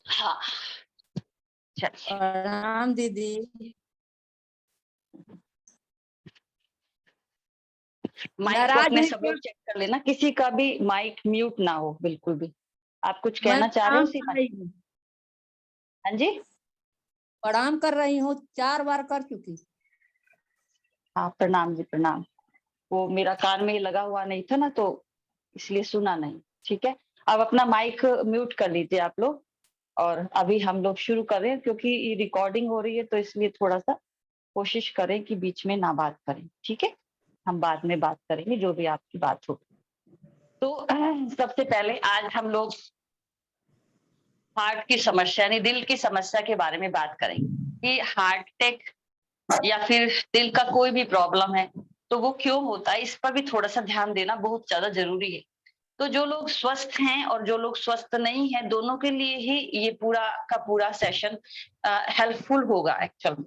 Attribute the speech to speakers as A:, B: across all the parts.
A: हाँ, चलिए।
B: प्रणाम दीदी।
A: माइक को
B: नाराज
A: अपने
B: हुई
A: सब
B: क्या?
A: लोग चेक कर लेना, किसी का भी माइक म्यूट ना हो बिल्कुल भी। आप कुछ
B: मैं
A: कहना चाह रहे हो
B: प्रणाम
A: सीमा?
B: कर रही हूँ।
A: हाँ जी।
B: प्रणाम कर रही हूँ, 4 बार कर चुकी।
A: हाँ, प्रणाम जी प्रणाम। वो मेरा कान में ही लगा हुआ नहीं था ना, तो इसलिए सुना नहीं। ठीक है, अब अपना माइक म्यूट कर लीजिए आप लोग। और अभी हम लोग शुरू कर रहे हैं, क्योंकि ये रिकॉर्डिंग हो रही है, तो इसलिए थोड़ा सा कोशिश करें कि बीच में ना बात करें। ठीक है, हम बाद में बात करेंगे जो भी आपकी बात हो। तो सबसे पहले आज हम लोग हार्ट की समस्या यानी दिल की समस्या के बारे में बात करेंगे कि हार्ट अटैक या फिर दिल का कोई भी प्रॉब्लम है तो वो क्यों होता है, इस पर भी थोड़ा सा ध्यान देना बहुत ज्यादा जरूरी है। तो जो लोग स्वस्थ हैं और जो लोग स्वस्थ नहीं हैं, दोनों के लिए ही ये पूरा का पूरा सेशन हेल्पफुल होगा एक्चुअल में।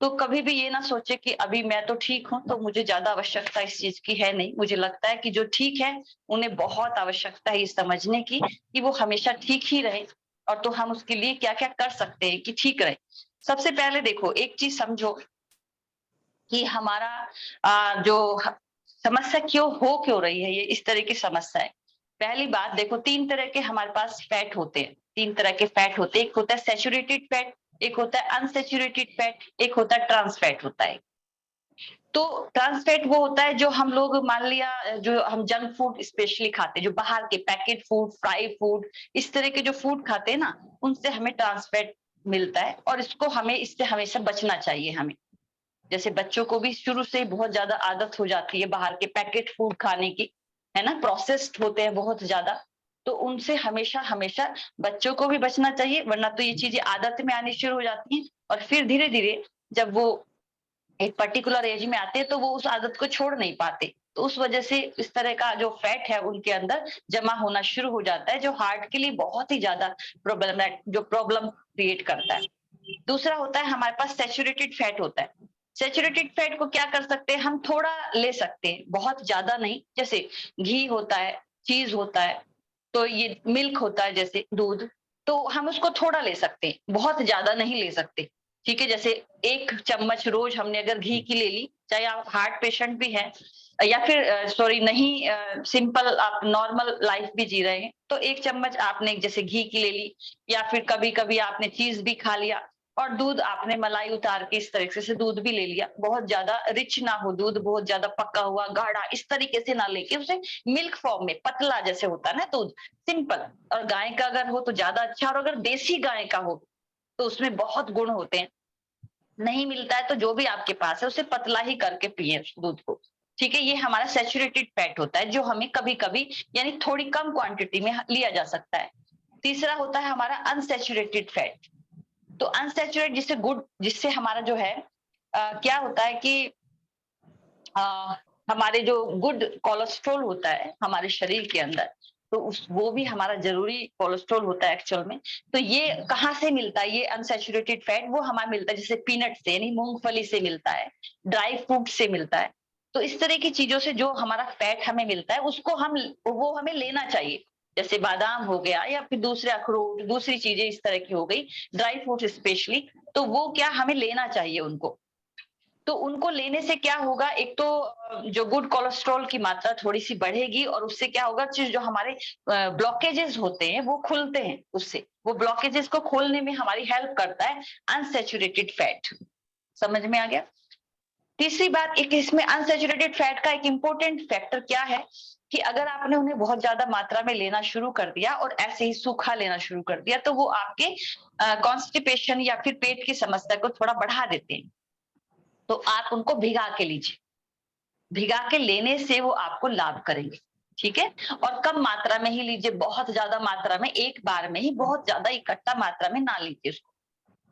A: तो कभी भी ये ना सोचे कि अभी मैं तो ठीक हूं तो मुझे ज्यादा आवश्यकता इस चीज की है नहीं। मुझे लगता है कि जो ठीक है उन्हें बहुत आवश्यकता है ये समझने की कि वो हमेशा ठीक ही रहे, और तो हम उसके लिए क्या क्या कर सकते हैं कि ठीक रहे। सबसे पहले देखो, एक चीज समझो कि हमारा जो समस्या क्यों रही है, ये इस तरह की समस्या है। पहली बात देखो, 3 तरह के हमारे पास फैट होते हैं। 3 तरह के फैट होते हैं, एक होता है सैचुरेटेड फैट, एक होता है अनसैचुरेटेड फैट, एक होता है ट्रांस फैट होता है। तो ट्रांस फैट वो होता है जो हम लोग मान लिया जो हम जंक फूड स्पेशली खाते हैं, जो बाहर के पैकेट फूड, फ्राई फूड, इस तरह के जो फूड खाते हैं ना, उनसे हमें ट्रांस फैट मिलता है, और इसको हमें इससे हमेशा बचना चाहिए हमें। जैसे बच्चों को भी शुरू से ही बहुत ज्यादा आदत हो जाती है बाहर के पैकेट फूड खाने की, है ना, प्रोसेस्ड होते हैं बहुत ज्यादा। तो उनसे हमेशा हमेशा बच्चों को भी बचना चाहिए, वरना तो ये चीजें आदत में आनी शुरू हो जाती हैं, और फिर धीरे धीरे जब वो एक पर्टिकुलर एज में आते हैं तो वो उस आदत को छोड़ नहीं पाते। तो उस वजह से इस तरह का जो फैट है उनके अंदर जमा होना शुरू हो जाता है, जो हार्ट के लिए बहुत ही ज्यादा प्रॉब्लम क्रिएट करता है। दूसरा होता है हमारे पास सैचुरेटेड फैट होता है। सैचुरेटेड फैट को क्या कर सकते हैं, हम थोड़ा ले सकते हैं, बहुत ज्यादा नहीं। जैसे घी होता है, चीज होता है, तो ये मिल्क होता है जैसे दूध, तो हम उसको थोड़ा ले सकते हैं, बहुत ज्यादा नहीं ले सकते। ठीक है, जैसे 1 चम्मच रोज हमने अगर घी की ले ली, चाहे आप हार्ट पेशेंट भी हैं या फिर सॉरी नहीं सिंपल आप नॉर्मल लाइफ भी जी रहे हैं, तो 1 चम्मच आपने जैसे घी की ले ली, या फिर कभी कभी आपने चीज भी खा लिया, और दूध आपने मलाई उतार के इस तरीके से दूध भी ले लिया। बहुत ज्यादा रिच ना हो दूध, बहुत ज्यादा पका हुआ गाढ़ा इस तरीके से ना लेके उसे मिल्क फॉर्म में पतला जैसे होता है ना दूध, सिंपल। और गाय का अगर हो तो ज्यादा अच्छा, और अगर देसी गाय का हो तो उसमें बहुत गुण होते हैं। नहीं मिलता है तो जो भी आपके पास है उसे पतला ही करके पिए दूध को। ठीक है, ये हमारा सैचुरेटेड फैट होता है जो हमें कभी कभी यानी थोड़ी कम क्वांटिटी में लिया जा सकता है। तीसरा होता है हमारा अनसैचुरेटेड फैट। तो अनसैचुरेट जिससे हमारा जो है क्या होता है कि अ, हमारे जो गुड कोलेस्ट्रॉल होता है हमारे शरीर के अंदर, तो उस वो भी हमारा जरूरी कोलेस्ट्रॉल होता है एक्चुअल में। तो ये कहाँ से मिलता है, ये अनसैचुरेटेड फैट वो हमारा मिलता है जैसे पीनट से यानी मूंगफली से मिलता है, ड्राई फ्रूट से मिलता है। तो इस तरह की चीजों से जो हमारा फैट हमें मिलता है उसको वो हमें लेना चाहिए। जैसे बादाम हो गया या फिर दूसरे अखरोट, दूसरी चीजें इस तरह की हो गई, ड्राई फ्रूट स्पेशली, तो वो क्या हमें लेना चाहिए उनको। तो उनको लेने से क्या होगा, एक तो जो गुड कोलेस्ट्रॉल की मात्रा थोड़ी सी बढ़ेगी, और उससे क्या होगा, जो हमारे ब्लॉकेजेस होते हैं वो खुलते हैं, उससे वो ब्लॉकेजेस को खोलने में हमारी हेल्प करता है अनसैचुरेटेड फैट। समझ में आ गया? तीसरी बात, एक इसमें अनसैचुरेटेड फैट का एक इंपॉर्टेंट फैक्टर क्या है कि अगर आपने उन्हें बहुत ज्यादा मात्रा में लेना शुरू कर दिया और ऐसे ही सूखा लेना शुरू कर दिया, तो वो आपके कॉन्स्टिपेशन या फिर पेट की समस्या को थोड़ा बढ़ा देते हैं। तो आप उनको भिगा के लीजिए, भिगा के लेने से वो आपको लाभ करेंगे। ठीक है, और कम मात्रा में ही लीजिए, बहुत ज्यादा मात्रा में एक बार में ही बहुत ज्यादा इकट्ठा मात्रा में ना लीजिए उसको,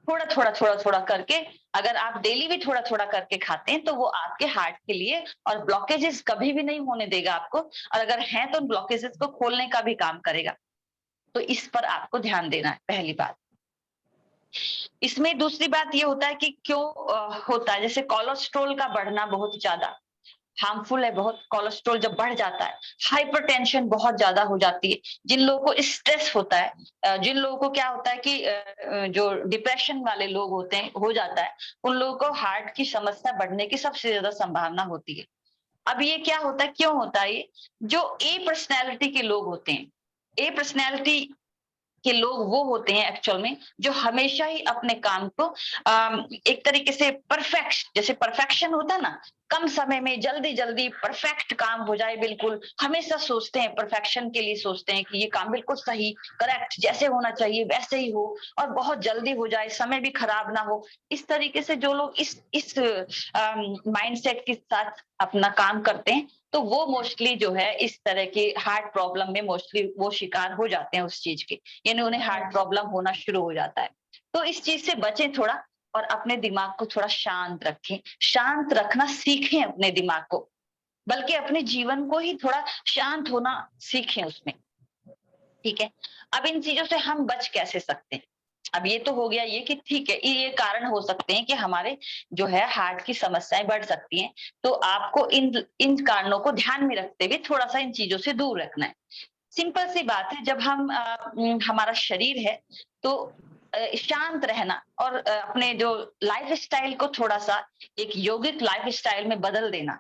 A: थोड़ा थोड़ा थोड़ा थोड़ा करके। अगर आप डेली भी थोड़ा थोड़ा करके खाते हैं तो वो आपके हार्ट के लिए और ब्लॉकेजेस कभी भी नहीं होने देगा आपको, और अगर हैं तो ब्लॉकेजेस को खोलने का भी काम करेगा। तो इस पर आपको ध्यान देना है, पहली बात। इसमें दूसरी बात ये होता है कि क्यों होता है, जैसे कोलेस्ट्रॉल का बढ़ना बहुत ज्यादा, हार्मफुल है बहुत। कोलेस्ट्रॉल जब बढ़ जाता है, हाइपरटेंशन बहुत ज्यादा हो जाती है, जिन लोगों को स्ट्रेस होता है, जिन लोगों को क्या होता है कि जो डिप्रेशन वाले लोग होते हैं हो जाता है, उन लोगों को हार्ट की समस्या बढ़ने की सबसे ज्यादा संभावना होती है। अब ये क्या होता है, क्यों होता है ये? जो ए पर्सनैलिटी के लोग होते हैं, ए पर्सनैलिटी के लोग वो होते हैं एक्चुअल में जो हमेशा ही अपने काम को एक तरीके से परफेक्ट, जैसे परफेक्शन होता है ना, कम समय में जल्दी जल्दी परफेक्ट काम हो जाए, बिल्कुल हमेशा सोचते हैं परफेक्शन के लिए, सोचते हैं कि ये काम बिल्कुल सही करेक्ट जैसे होना चाहिए वैसे ही हो और बहुत जल्दी हो जाए, समय भी खराब ना हो। इस तरीके से जो लोग इस माइंडसेट के साथ अपना काम करते हैं, तो वो मोस्टली जो है इस तरह की हार्ट प्रॉब्लम में मोस्टली वो शिकार हो जाते हैं उस चीज के, यानी उन्हें हार्ट प्रॉब्लम होना शुरू हो जाता है। तो इस चीज से बचें थोड़ा और अपने दिमाग को थोड़ा शांत रखें, शांत रखना सीखें अपने दिमाग को, बल्कि अपने जीवन को ही थोड़ा शांत होना सीखें उसमें। ठीक है, अब इन चीजों से हम बच कैसे सकते हैं? अब ये तो हो गया ये कि ठीक है, ये कारण हो सकते हैं कि हमारे जो है हार्ट की समस्याएं बढ़ सकती हैं, तो आपको इन इन कारणों को ध्यान में रखते हुए थोड़ा सा इन चीजों से दूर रखना है। सिंपल सी बात है, जब हम हमारा शरीर है तो शांत रहना और अपने जो लाइफ स्टाइल को थोड़ा सा एक यौगिक लाइफ स्टाइल में बदल देना।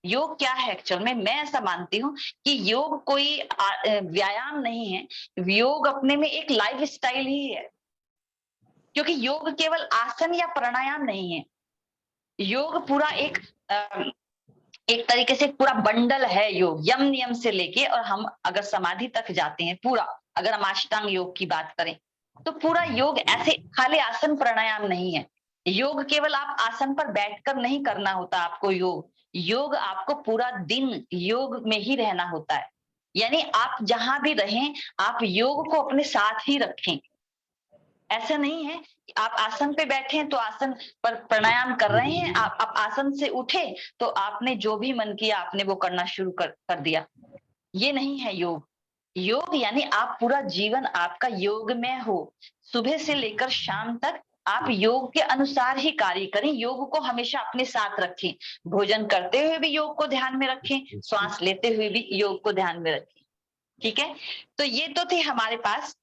A: योग क्या है एक्चुअल में? मैं ऐसा मानती हूँ कि योग कोई व्यायाम नहीं है, योग अपने में एक लाइफ स्टाइल ही है, क्योंकि योग केवल आसन या प्राणायाम नहीं है। योग पूरा एक तरीके से पूरा बंडल है योग, यम नियम से लेके, और हम अगर समाधि तक जाते हैं पूरा, अगर हम अष्टांग योग की बात करें तो पूरा योग ऐसे खाली आसन प्राणायाम नहीं है। योग केवल आप आसन पर बैठकर नहीं करना होता आपको, योग योग आपको पूरा दिन योग में ही रहना होता है, यानी आप जहां भी रहें आप योग को अपने साथ ही रखें। ऐसा नहीं है कि आप आसन पे बैठे हैं तो आसन पर प्राणायाम कर रहे हैं, आप आसन से उठे तो आपने जो भी मन किया आपने वो करना शुरू कर दिया। ये नहीं है योग। योग यानी आप पूरा जीवन आपका योग में हो, सुबह से लेकर शाम तक आप योग के अनुसार ही कार्य करें, योग को हमेशा अपने साथ रखें, भोजन करते हुए भी योग को ध्यान में रखें, श्वास लेते हुए भी योग को ध्यान में रखें। ठीक है, तो ये तो थे हमारे पास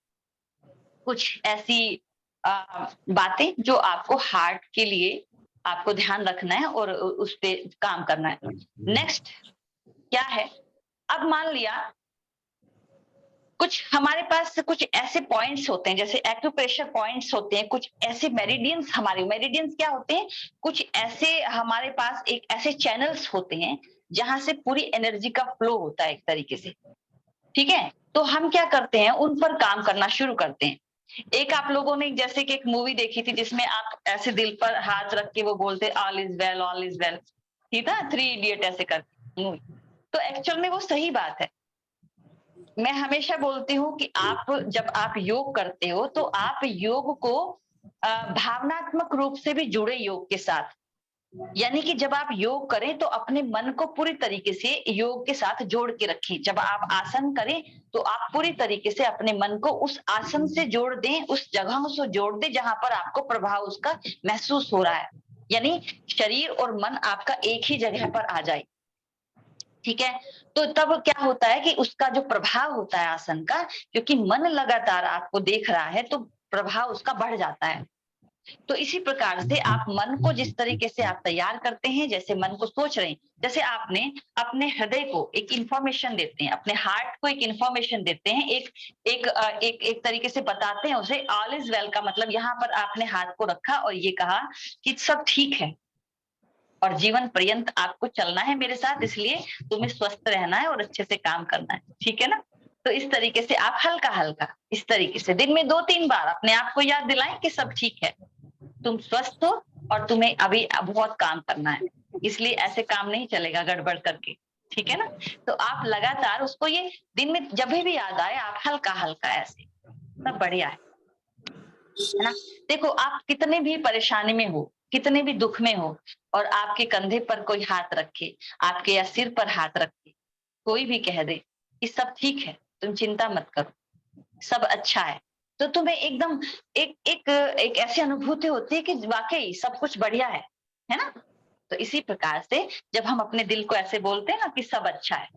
A: कुछ ऐसी बातें जो आपको हार्ट के लिए आपको ध्यान रखना है और उस पे काम करना है। नेक्स्ट क्या है, अब मान लिया कुछ हमारे पास कुछ ऐसे पॉइंट्स होते हैं, जैसे एक्यूप्रेशर पॉइंट्स होते हैं, कुछ ऐसे मेरिडियंस, हमारे मेरिडियंस क्या होते हैं, कुछ ऐसे हमारे पास एक ऐसे चैनल्स होते हैं जहां से पूरी एनर्जी का फ्लो होता है एक तरीके से। ठीक है, तो हम क्या करते हैं, उन पर काम करना शुरू करते हैं। एक आप लोगों ने जैसे कि एक मूवी देखी थी जिसमें आप ऐसे दिल पर हाथ रख के वो बोलते all is well, all is well, ठीक था, थ्री इडियट ऐसे करके मूवी। तो एक्चुअल में वो सही बात है। मैं हमेशा बोलती हूँ कि आप जब आप योग करते हो तो आप योग को भावनात्मक रूप से भी जुड़े योग के साथ, यानी कि जब आप योग करें तो अपने मन को पूरी तरीके से योग के साथ जोड़ के रखें। जब आप आसन करें तो आप पूरी तरीके से अपने मन को उस आसन से जोड़ दें, उस जगहों से जोड़ दें जहां पर आपको प्रभाव उसका महसूस हो रहा है, यानी शरीर और मन आपका एक ही जगह पर आ जाए। ठीक है, तो तब क्या होता है कि उसका जो प्रभाव होता है आसन का, क्योंकि मन लगातार आपको देख रहा है तो प्रभाव उसका बढ़ जाता है। तो इसी प्रकार से आप मन को जिस तरीके से आप तैयार करते हैं, जैसे मन को सोच रहे हैं, जैसे आपने अपने हृदय को एक इंफॉर्मेशन देते हैं, अपने हार्ट को एक इंफॉर्मेशन देते हैं, एक तरीके से बताते हैं उसे ऑल इज वेल का मतलब यहाँ पर आपने हाथ को रखा और ये कहा कि सब ठीक है और जीवन पर्यंत आपको चलना है मेरे साथ, इसलिए तुम्हें स्वस्थ रहना है और अच्छे से काम करना है। ठीक है ना? तो इस तरीके से आप हल्का हल्का इस तरीके से दिन में 2-3 बार अपने आप को याद दिलाएं कि सब ठीक है, तुम स्वस्थ हो और तुम्हें अभी बहुत काम करना है, इसलिए ऐसे काम नहीं चलेगा गड़बड़ करके। ठीक है ना? तो आप लगातार उसको ये दिन में जब भी याद आए आप हल्का हल्का ऐसे, सब बढ़िया है ना? देखो आप कितने भी परेशानी में हो, कितने भी दुख में हो और आपके कंधे पर कोई हाथ रखे, आपके या सिर पर हाथ रखे, कोई भी कह दे कि सब ठीक है, तुम चिंता मत करो, सब अच्छा है, तो तुम्हें एकदम एक एक एक ऐसी अनुभूति होती है कि वाकई सब कुछ बढ़िया है ना? तो इसी प्रकार से जब हम अपने दिल को ऐसे बोलते हैं ना कि सब अच्छा है,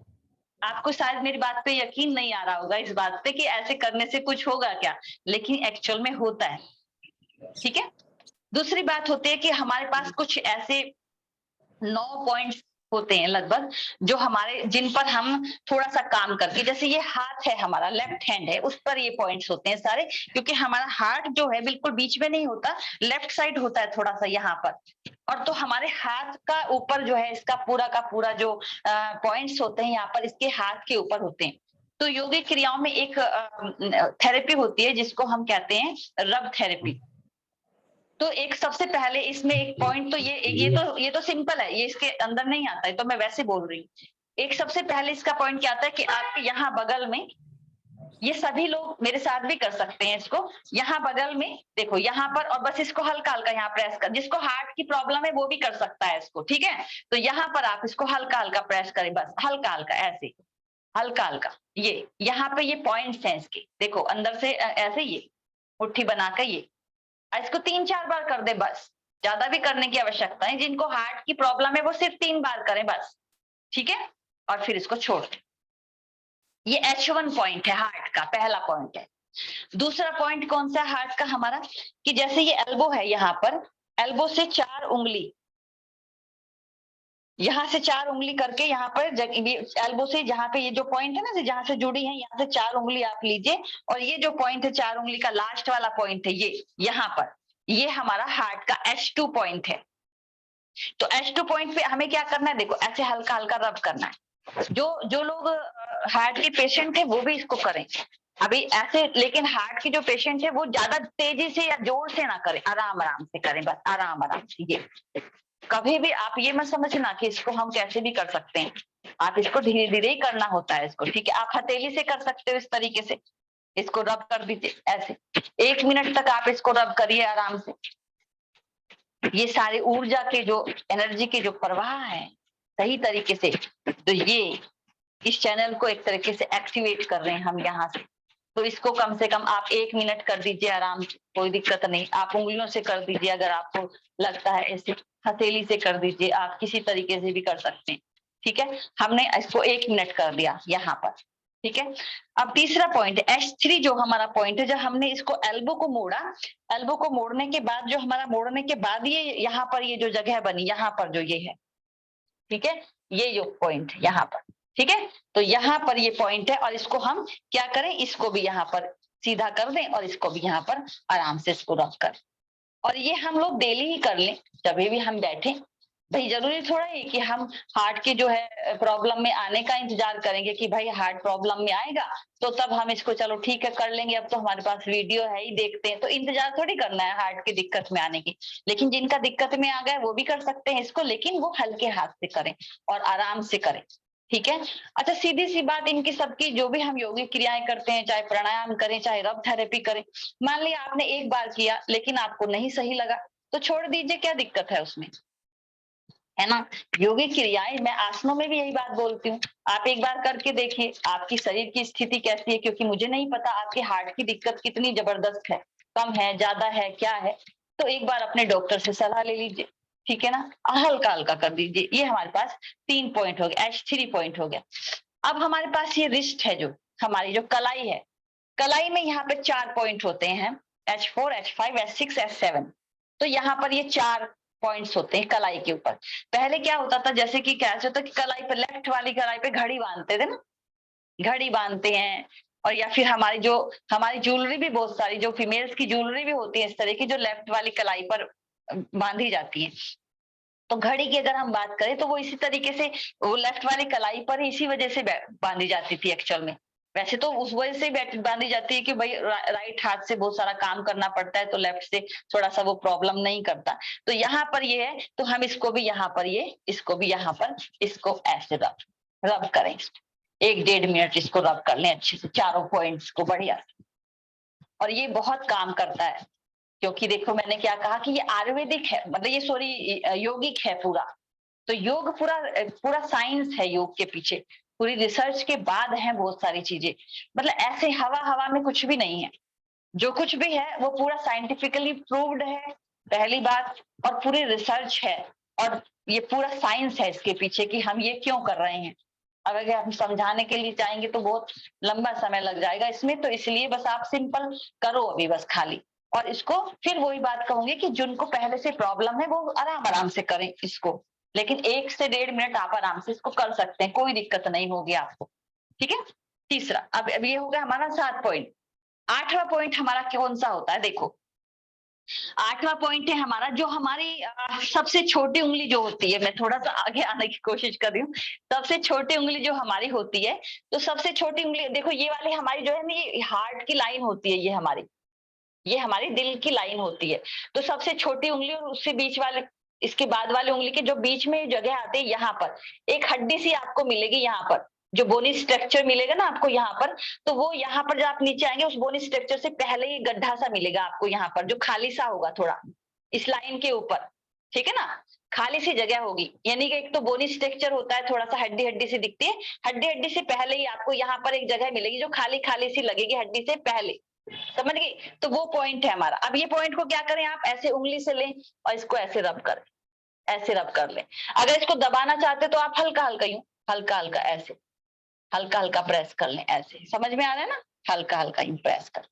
A: आपको शायद मेरी बात पे यकीन नहीं आ रहा होगा इस बात पे कि ऐसे करने से कुछ होगा क्या, लेकिन एक्चुअल में होता है। ठीक है। दूसरी बात होती है कि हमारे पास कुछ ऐसे 9 पॉइंट्स होते हैं लगभग, जो हमारे जिन पर हम थोड़ा सा काम करके, जैसे ये हाथ है हमारा, लेफ्ट हैंड है, उस पर ये पॉइंट्स होते हैं सारे, क्योंकि हमारा हार्ट जो है बिल्कुल बीच में नहीं होता, लेफ्ट साइड होता है थोड़ा सा यहाँ पर। और तो हमारे हाथ का ऊपर जो है इसका पूरा का पूरा जो पॉइंट्स होते हैं यहाँ पर, इसके हाथ के ऊपर होते हैं। तो योगिक क्रियाओं में एक थेरेपी होती है जिसको हम कहते हैं रब थेरेपी। तो एक सबसे पहले इसमें एक पॉइंट, तो ये तो सिंपल है, ये इसके अंदर नहीं आता है, तो मैं वैसे बोल रही हूँ। एक सबसे पहले इसका पॉइंट क्या आता है कि आपके यहाँ बगल में, ये सभी लोग मेरे साथ भी कर सकते हैं इसको, यहाँ बगल में देखो यहाँ पर, और बस इसको हल्का हल्का यहाँ प्रेस कर, जिसको हार्ट की प्रॉब्लम है वो भी कर सकता है इसको, ठीक है। तो यहाँ पर आप इसको हल्का हल्का प्रेस करें, बस हल्का हल्का ऐसे, हल्का हल्का, ये यहाँ पे ये पॉइंट्स हैं इसके, देखो अंदर से ऐसे, ये मुट्ठी बनाकर ये, इसको 3-4 बार कर दे बस, ज्यादा भी करने की आवश्यकता है। जिनको हार्ट की प्रॉब्लम है वो सिर्फ 3 बार करें बस, ठीक है। और फिर इसको छोड़ दें। ये H1 पॉइंट है हार्ट का, पहला पॉइंट है। दूसरा पॉइंट कौन सा हार्ट का हमारा, कि जैसे ये एल्बो है, यहाँ पर एल्बो से 4 उंगली, यहाँ से 4 उंगली करके यहाँ पर एल्बो से जहाँ पे ये जो पॉइंट है ना, जहाँ से जुड़ी है, यहाँ से 4 उंगली आप लीजिए, और ये जो पॉइंट है 4 उंगली का लास्ट वाला पॉइंट है ये, यहाँ पर, ये हमारा हार्ट का H2 पॉइंट है। तो H2 पॉइंट पे हमें क्या करना है, देखो ऐसे हल्का हल्का रब करना है। जो लोग हार्ट के पेशेंट है वो भी इसको करें अभी ऐसे, लेकिन हार्ट के जो पेशेंट है वो ज्यादा तेजी से या जोर से ना करें, आराम आराम से करें, बस आराम आराम से। ये कभी भी आप ये मत समझना कि इसको हम कैसे भी कर सकते हैं, आप इसको धीरे धीरे ही करना होता है इसको, ठीक है। आप हथेली से कर सकते हो इस तरीके से, इसको रब कर दीजिए ऐसे, 1 मिनट तक आप इसको रब करिए आराम से। ये सारे ऊर्जा के जो एनर्जी के जो प्रवाह है सही तरीके से, तो ये इस चैनल को एक तरीके से एक्टिवेट कर रहे हैं हम यहाँ से। तो इसको कम से कम आप 1 मिनट कर दीजिए आराम से, कोई दिक्कत नहीं। आप उंगलियों से कर दीजिए, अगर आपको लगता है ऐसे, हथेली से कर दीजिए, आप किसी तरीके से भी कर सकते हैं, ठीक है। हमने इसको 1 मिनट कर दिया यहाँ पर, ठीक है। अब तीसरा पॉइंट H3 जो हमारा पॉइंट है, जब हमने इसको एल्बो को मोड़ा, एल्बो को मोड़ने के बाद जो हमारा, मोड़ने के बाद ये यहाँ पर ये जो जगह बनी, यहाँ पर जो ये है, ठीक है, ये जो पॉइंट यहाँ पर, ठीक है। तो यहाँ पर ये पॉइंट है, और इसको हम क्या करें, इसको भी यहाँ पर सीधा कर दें, और इसको भी यहाँ पर आराम से इसको रख कर, और ये हम लोग डेली ही कर लें जब भी हम बैठे। भाई जरूरी थोड़ा है कि हम हार्ट की जो है प्रॉब्लम में आने का इंतजार करेंगे कि भाई हार्ट प्रॉब्लम में आएगा तो तब हम इसको चलो ठीक है कर लेंगे, अब तो हमारे पास वीडियो है ही, देखते हैं, तो इंतजार थोड़ी करना है हार्ट की दिक्कत में आने की। लेकिन जिनका दिक्कत में आ गया वो भी कर सकते हैं इसको, लेकिन वो हल्के हाथ से करें और आराम से करें, ठीक है। अच्छा, सीधी सी बात, इनकी सबकी जो भी हम योगिक क्रियाएं करते हैं, चाहे प्राणायाम करें चाहे रब थेरेपी करें, मान लिया आपने एक बार किया लेकिन आपको नहीं सही लगा तो छोड़ दीजिए, क्या दिक्कत है उसमें, है ना। योगिक क्रियाएं, मैं आसनों में भी यही बात बोलती हूँ, आप एक बार करके देखिए आपकी शरीर की स्थिति कैसी है, क्योंकि मुझे नहीं पता आपके हार्ट की दिक्कत कितनी जबरदस्त है, कम है, ज्यादा है, क्या है। तो एक बार अपने डॉक्टर से सलाह ले लीजिए, ठीक है ना। हल्का हल्का कर दीजिए। ये हमारे पास 3 पॉइंट हो गया, H3 पॉइंट हो गया। अब हमारे पास ये रिस्ट है, जो हमारी जो कलाई है, कलाई में यहाँ पे 4 पॉइंट होते हैं, H4, H5, H6, H7। तो यहाँ पर ये 4 पॉइंट्स होते हैं कलाई के ऊपर। पहले क्या होता था, जैसे कि क्या होता कि कलाई पर, लेफ्ट वाली कलाई पे घड़ी बांधते थे ना, घड़ी बांधते हैं, और या फिर हमारी ज्वेलरी भी, बहुत सारी जो फीमेल्स की ज्वेलरी भी होती है इस तरह की, जो लेफ्ट वाली कलाई पर बांधी जाती है। तो घड़ी की अगर हम बात करें तो वो इसी तरीके से, वो लेफ्ट वाली कलाई पर इसी वजह से बांधी जाती थी एक्चुअल में। वैसे तो उस वजह से बांधी जाती है कि भाई राइट हाथ से बहुत सारा काम करना पड़ता है, तो लेफ्ट से थोड़ा सा वो प्रॉब्लम नहीं करता। तो यहाँ पर ये है, तो हम इसको भी यहाँ पर इसको भी यहाँ पर, इसको ऐसे रब करें, 1-1.5 मिनट इसको रब कर लें अच्छे से, चारों पॉइंट्स को बढ़िया। और ये बहुत काम करता है, क्योंकि देखो मैंने क्या कहा कि ये आयुर्वेदिक है, मतलब ये सॉरी योगिक है पूरा। तो योग पूरा साइंस है, योग के पीछे पूरी रिसर्च के बाद है बहुत सारी चीजें, मतलब ऐसे हवा हवा में कुछ भी नहीं है। जो कुछ भी है वो पूरा साइंटिफिकली प्रूव्ड है, पहली बात, और पूरी रिसर्च है। और ये पूरा साइंस है इसके पीछे कि हम ये क्यों कर रहे हैं। अब अगर हम समझाने के लिए चाहेंगे तो बहुत लंबा समय लग जाएगा इसमें, तो इसलिए बस आप सिंपल करो अभी बस खाली, और इसको फिर वही बात कहूंगी कि जिनको पहले से प्रॉब्लम है वो आराम आराम से करें इसको, लेकिन 1 से 1.5 मिनट आप आराम से इसको कर सकते हैं, कोई दिक्कत नहीं होगी आपको। ठीक है। तीसरा, अब ये हो गया हमारा 7 पॉइंट। 8वां पॉइंट हमारा कौन सा होता है, देखो 8वां पॉइंट है हमारा जो हमारी सबसे छोटी उंगली जो होती है, मैं थोड़ा सा आगे आने की कोशिश कर रही हूँ। सबसे छोटी उंगली जो हमारी होती है, तो सबसे छोटी उंगली देखो, ये वाली हमारी जो है ना, ये हार्ट की लाइन होती है, ये हमारी दिल की लाइन होती है। तो सबसे छोटी उंगली और उससे बीच वाले, इसके बाद वाली उंगली के जो बीच में जगह आती है, यहाँ पर एक हड्डी सी आपको मिलेगी, यहाँ पर जो बोनी स्ट्रक्चर मिलेगा ना आपको यहाँ पर, तो वो यहाँ पर जब आप नीचे आएंगे उस बोनी स्ट्रक्चर से पहले ही गड्ढा सा मिलेगा आपको यहाँ पर, जो खाली सा होगा थोड़ा इस लाइन के ऊपर। ठीक है ना, खाली सी जगह होगी, यानी कि एक तो बोनी स्ट्रक्चर होता है, थोड़ा सा हड्डी हड्डी सी दिखती है, हड्डी हड्डी से पहले ही आपको यहाँ पर एक जगह मिलेगी जो खाली खाली सी लगेगी हड्डी से पहले। समझ गई? तो वो पॉइंट है हमारा। अब ये पॉइंट को क्या करें, आप ऐसे उंगली से लें और इसको ऐसे रब करें, ऐसे रब कर लें। अगर इसको दबाना चाहते तो आप हल्का हल्का यूं, हल्का हल्का ऐसे, हल्का हल्का प्रेस कर लें ऐसे। समझ में आ रहा है ना, हल्का हल्का यूं प्रेस कर।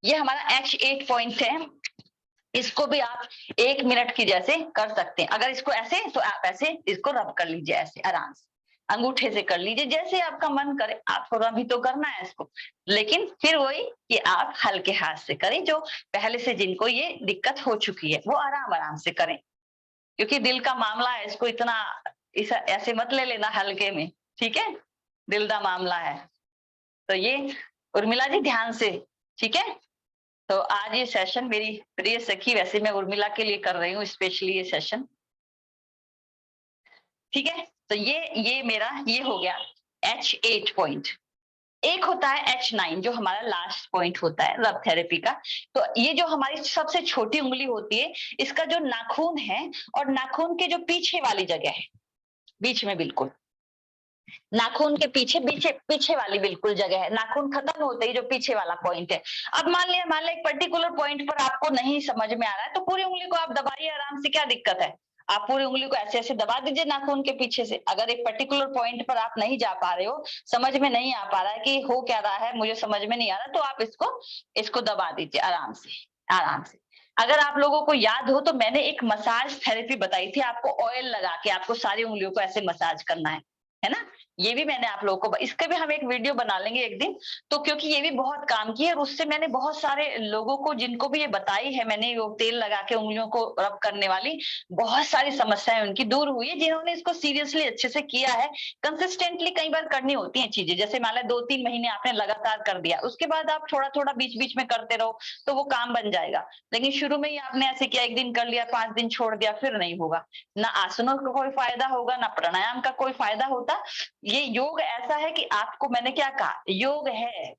A: ये हमारा H8 पॉइंट है, इसको भी आप 1 मिनट की जैसे कर सकते हैं। अगर इसको ऐसे, तो आप ऐसे इसको रब कर लीजिए, ऐसे आराम से अंगूठे से कर लीजिए, जैसे आपका मन करे। आपको रब ही तो करना है इसको, लेकिन फिर वही कि आप हल्के हाथ से करें। जो पहले से जिनको ये दिक्कत हो चुकी है वो आराम आराम से करें, क्योंकि दिल का मामला है, इसको इतना ऐसे मत ले लेना हल्के में। ठीक है, दिल का मामला है। तो ये उर्मिला जी ध्यान से, ठीक है। तो आज ये सेशन मेरी प्रिय सखी, वैसे मैं उर्मिला के लिए कर रही हूँ स्पेशली ये सेशन। ठीक है, तो ये मेरा ये हो गया H8 पॉइंट। एक होता है H9 जो हमारा लास्ट पॉइंट होता है रब थेरेपी का। तो ये जो हमारी सबसे छोटी उंगली होती है, इसका जो नाखून है और नाखून के जो पीछे वाली जगह है, बीच में बिल्कुल नाखून के पीछे पीछे पीछे वाली बिल्कुल जगह है, नाखून खत्म होते ही जो पीछे वाला पॉइंट है। अब मान लिया एक पर्टिकुलर पॉइंट पर आपको नहीं समझ में आ रहा है, तो पूरी उंगली को आप दबाइए आराम से, क्या दिक्कत है। आप पूरी उंगली को ऐसे ऐसे दबा दीजिए नाखून के पीछे से। अगर एक पर्टिकुलर पॉइंट पर आप नहीं जा पा रहे हो, समझ में नहीं आ पा रहा है कि हो क्या रहा है, मुझे समझ में नहीं आ रहा, तो आप इसको दबा दीजिए आराम से, आराम से। अगर आप लोगों को याद हो तो मैंने एक मसाज थेरेपी बताई थी, आपको ऑयल लगा के आपको सारी उंगलियों को ऐसे मसाज करना है ना। ये भी मैंने आप लोगों को, इसके भी हम एक वीडियो बना लेंगे एक दिन, तो क्योंकि ये भी बहुत काम की है, और उससे मैंने बहुत सारे लोगों को जिनको भी ये बताई है मैंने, वो तेल लगा के उंगलियों को रब करने वाली, बहुत सारी समस्याएं उनकी दूर हुई है, जिन्होंने इसको सीरियसली अच्छे से किया है। कंसिस्टेंटली कई बार करनी होती है चीजें, जैसे मान लो 2-3 महीने आपने लगातार कर दिया, उसके बाद आप थोड़ा थोड़ा बीच बीच में करते रहो तो वो काम बन जाएगा। लेकिन शुरू में ही आपने ऐसे किया, 1 दिन कर लिया, 5 दिन छोड़ दिया, फिर नहीं होगा। ना आसनों का कोई फायदा होगा, ना प्राणायाम का कोई फायदा होता। ये योग ऐसा है कि आपको, मैंने क्या कहा, योग है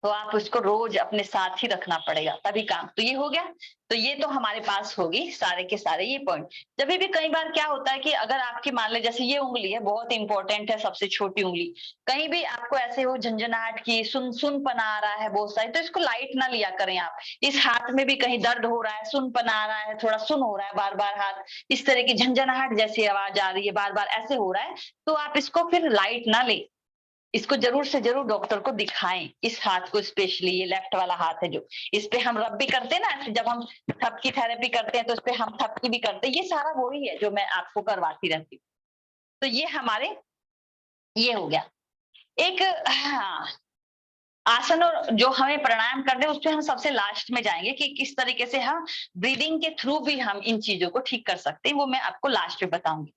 A: तो आप उसको रोज अपने साथ ही रखना पड़ेगा तभी काम। तो ये हो गया। तो ये तो हमारे पास होगी सारे के सारे ये पॉइंट। जब भी कई बार क्या होता है कि अगर आपकी मान ले, जैसे ये उंगली है बहुत इंपॉर्टेंट है, सबसे छोटी उंगली, कहीं भी आपको ऐसे हो झंझनाहट की, सुनपना आ रहा है बहुत सारी, तो इसको लाइट ना लिया करें आप। इस हाथ में भी कहीं दर्द हो रहा है, सुनपना आ रहा है, थोड़ा सुन हो रहा है बार बार हाथ, इस तरह की झंझनाहट जैसी आवाज आ रही है बार बार ऐसे हो रहा है, तो आप इसको फिर लाइट ना ले, इसको जरूर से जरूर डॉक्टर को दिखाएं। इस हाथ को स्पेशली, ये लेफ्ट वाला हाथ है जो इस पे हम रब भी करते हैं ना, जब हम थपकी थेरेपी करते हैं तो इस पे हम थपकी भी करते हैं, ये सारा वही है जो मैं आपको करवाती रहती हूँ। तो ये हमारे ये हो गया एक। हाँ, आसन और जो हमें प्राणायाम करते हैं उस पर हम सबसे लास्ट में जाएंगे कि किस तरीके से हम ब्रीदिंग के थ्रू भी हम इन चीजों को ठीक कर सकते हैं, वो मैं आपको लास्ट में बताऊंगी।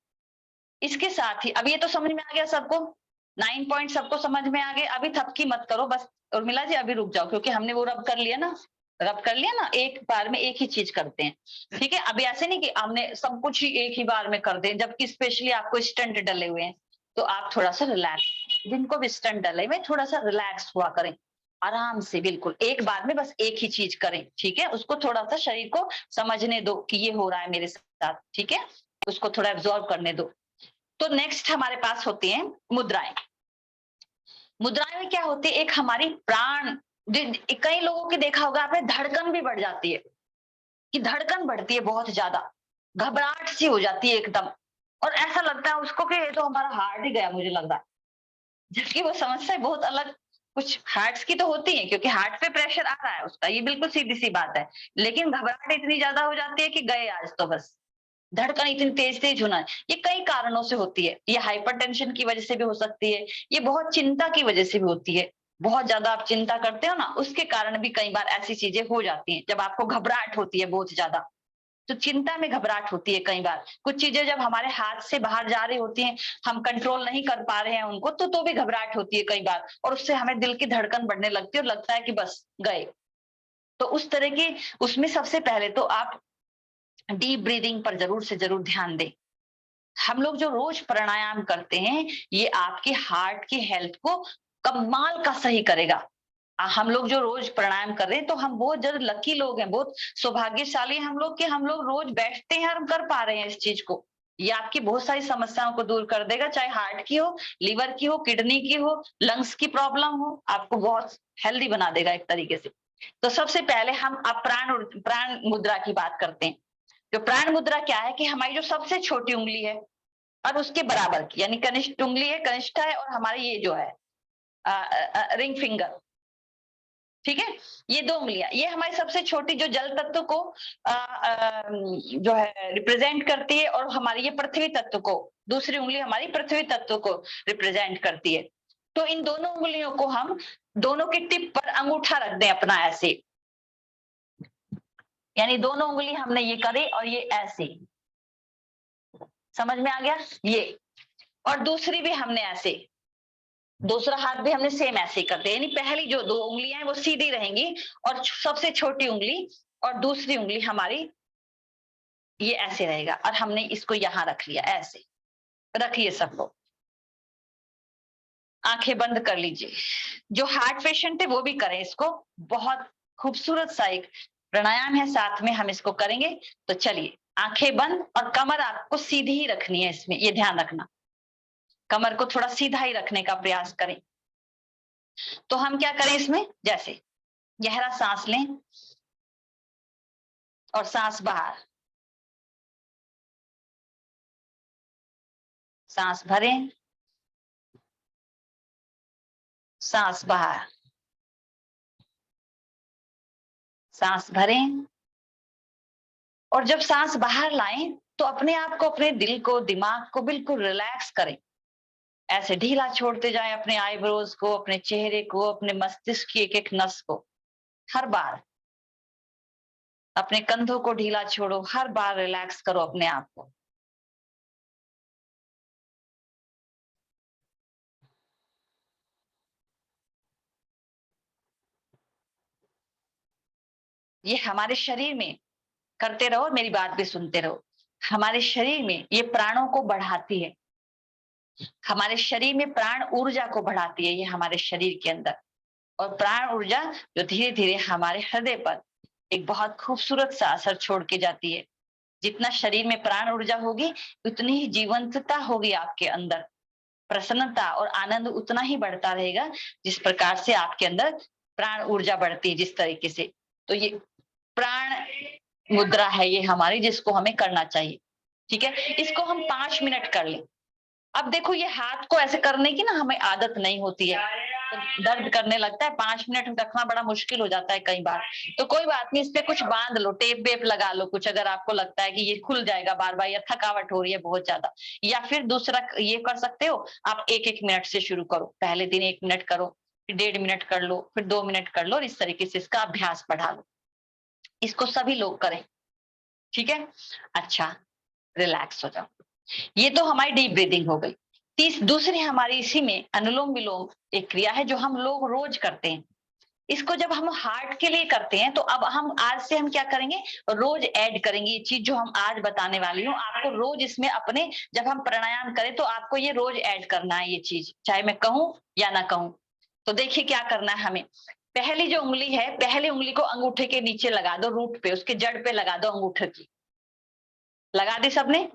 A: इसके साथ ही अब ये तो समझ में आ गया सबको, 9 पॉइंट सबको समझ में आ गए। अभी थपकी मत करो बस, उर्मिला जी अभी रुक जाओ, क्योंकि हमने वो रब कर लिया ना, रब कर लिया ना, एक बार में एक ही चीज करते हैं। ठीक है, अभी ऐसे नहीं कि हमने सब कुछ ही एक ही बार में कर दें, जबकि स्पेशली आपको स्टंट डले हुए हैं, तो आप थोड़ा सा रिलैक्स, जिनको भी स्टंट डले हुए थोड़ा सा रिलैक्स हुआ करें, आराम से, बिल्कुल एक बार में बस एक ही चीज करें। ठीक है, उसको थोड़ा सा शरीर को समझने दो कि ये हो रहा है मेरे साथ। ठीक है, उसको थोड़ा एब्जॉर्व करने दो। तो नेक्स्ट हमारे पास होती हैं मुद्राएं। मुद्राएं में क्या होती है, एक हमारी प्राण, कई लोगों की देखा होगा आपने, धड़कन भी बढ़ जाती है, कि धड़कन बढ़ती है बहुत ज्यादा, घबराहट सी हो जाती है एकदम, और ऐसा लगता है उसको कि ये तो हमारा हार्ट ही गया, मुझे लग रहा है। जबकि वो समस्या बहुत अलग कुछ हार्ट्स की तो होती है, क्योंकि हार्ट पे प्रेशर आ रहा है उसका, ये बिल्कुल सीधी सी बात है। लेकिन घबराहट इतनी ज्यादा हो जाती है कि गए आज तो बस, धड़कन इतनी तेज तेज होना, ये कई कारणों से होती है। ये हाइपरटेंशन की वजह से भी हो सकती है, ये बहुत चिंता की वजह से भी होती है। बहुत ज्यादा आप चिंता करते हो ना, उसके कारण भी कई बार ऐसी चीजें हो जाती हैं। जब आपको घबराहट होती है बहुत ज्यादा, तो चिंता में घबराहट होती है। कई बार कुछ चीजें जब हमारे हाथ से बाहर जा रही होती हैं, हम कंट्रोल नहीं कर पा रहे हैं उनको, तो भी घबराहट होती है कई बार, और उससे हमें दिल की धड़कन बढ़ने लगती है और लगता है कि बस गए। तो उस तरह की, उसमें सबसे पहले तो आप डीप ब्रीदिंग पर जरूर से जरूर ध्यान दें। हम लोग जो रोज प्राणायाम करते हैं, ये आपकी हार्ट की हेल्थ को कमाल का सही करेगा। हम लोग जो रोज प्राणायाम कर रहे हैं, तो हम बहुत ज्यादा लकी लोग हैं, बहुत सौभाग्यशाली हैं हम लोग कि हम लोग रोज बैठते हैं और हम कर पा रहे हैं इस चीज को। ये आपकी बहुत सारी समस्याओं को दूर कर देगा, चाहे हार्ट की हो, लीवर की हो, किडनी की हो, लंग्स की प्रॉब्लम हो, आपको बहुत हेल्दी बना देगा एक तरीके से। तो सबसे पहले हम अब प्राण मुद्रा की बात करते हैं। जो प्राण मुद्रा क्या है कि हमारी जो सबसे छोटी उंगली है और उसके बराबर की, यानी कनिष्ठ उंगली है, कनिष्ठा है, और हमारी ये जो है रिंग फिंगर, ठीक है, ये दो उंगलियां, ये हमारी सबसे छोटी जो जल तत्व को जो है रिप्रेजेंट करती है, और हमारी ये पृथ्वी तत्व को, दूसरी उंगली हमारी पृथ्वी तत्व को रिप्रेजेंट करती है। तो इन दोनों उंगलियों को हम दोनों की टिप पर अंगूठा रख दें अपना ऐसे, यानी दोनों उंगली हमने ये करे और ये ऐसे, समझ में आ गया ये। और दूसरी भी हमने ऐसे, दूसरा हाथ भी हमने सेम ऐसे ही कर दिया, यानी पहली जो दो उंगलियां हैं वो सीधी रहेंगी, और सबसे छोटी उंगली और दूसरी उंगली हमारी ये ऐसे रहेगा, और हमने इसको यहां रख लिया ऐसे। रखिए सब लोग, आंखें बंद कर लीजिए। जो हार्ट पेशेंट है वो भी करें इसको, बहुत खूबसूरत सा एक प्राणायाम है, साथ में हम इसको करेंगे। तो चलिए, आंखें बंद, और कमर आपको सीधी ही रखनी है इसमें, ये ध्यान रखना, कमर को थोड़ा सीधा ही रखने का प्रयास करें। तो हम क्या करें इसमें, जैसे गहरा सांस लें और सांस बाहर, सांस भरें, सांस बाहर, सांस भरें। और जब सांस बाहर लाएं, तो अपने आप को, अपने दिल को, दिमाग को बिल्कुल रिलैक्स करें। ऐसे ढीला छोड़ते जाएं अपने आईब्रोज को, अपने चेहरे को, अपने मस्तिष्क की एक एक नस को। हर बार अपने कंधों को ढीला छोड़ो, हर बार रिलैक्स करो अपने आप को। ये हमारे शरीर में करते रहो, मेरी बात भी सुनते रहो। हमारे शरीर में ये प्राणों को बढ़ाती है, हमारे शरीर में प्राण ऊर्जा को बढ़ाती है ये हमारे शरीर के अंदर। और प्राण ऊर्जा जो धीरे धीरे हमारे हृदय पर एक बहुत खूबसूरत सा असर छोड़ के जाती है। जितना शरीर में प्राण ऊर्जा होगी, उतनी ही जीवंतता होगी आपके अंदर, प्रसन्नता और आनंद उतना ही बढ़ता रहेगा, जिस प्रकार से आपके अंदर प्राण ऊर्जा बढ़ती है जिस तरीके से। तो ये प्राण मुद्रा है ये हमारी, जिसको हमें करना चाहिए, ठीक है। इसको हम 5 मिनट कर लें। अब देखो, ये हाथ को ऐसे करने की ना हमें आदत नहीं होती है, तो दर्द करने लगता है, 5 मिनट रखना बड़ा मुश्किल हो जाता है कई बार। तो कोई बात नहीं, इस पे कुछ बांध लो, टेप वेप लगा लो कुछ, अगर आपको लगता है कि ये खुल जाएगा बार बार, या थकावट हो रही है बहुत ज्यादा। या फिर दूसरा ये कर सकते हो, आप 1-1 मिनट से शुरू करो। पहले दिन 1 मिनट करो, फिर 1.5 मिनट कर लो, फिर 2 मिनट कर लो, और इस तरीके से इसका अभ्यास बढ़ा लो। इसको सभी लोग करें, ठीक है। अच्छा, रिलैक्स हो जाओ। ये तो हमारी डीप ब्रीदिंग हो गई। दूसरी हमारी इसी में अनुलोम विलोम एक क्रिया है जो हम लोग रोज करते हैं। इसको जब हम हार्ट के लिए करते हैं, तो अब हम आज से हम क्या करेंगे, रोज ऐड करेंगे। ये चीज जो हम आज बताने वाली हूँ, आपको रोज इसमें अपने, जब हम प्राणायाम करें तो आपको ये रोज ऐड करना है ये चीज, चाहे मैं कहूं या ना कहूं। तो देखिए क्या करना है हमें। पहली जो उंगली है, पहली उंगली को अंगूठे के नीचे लगा दो, रूट पे, उसके जड़ पे लगा दो अंगूठे की। लगा दी सबने?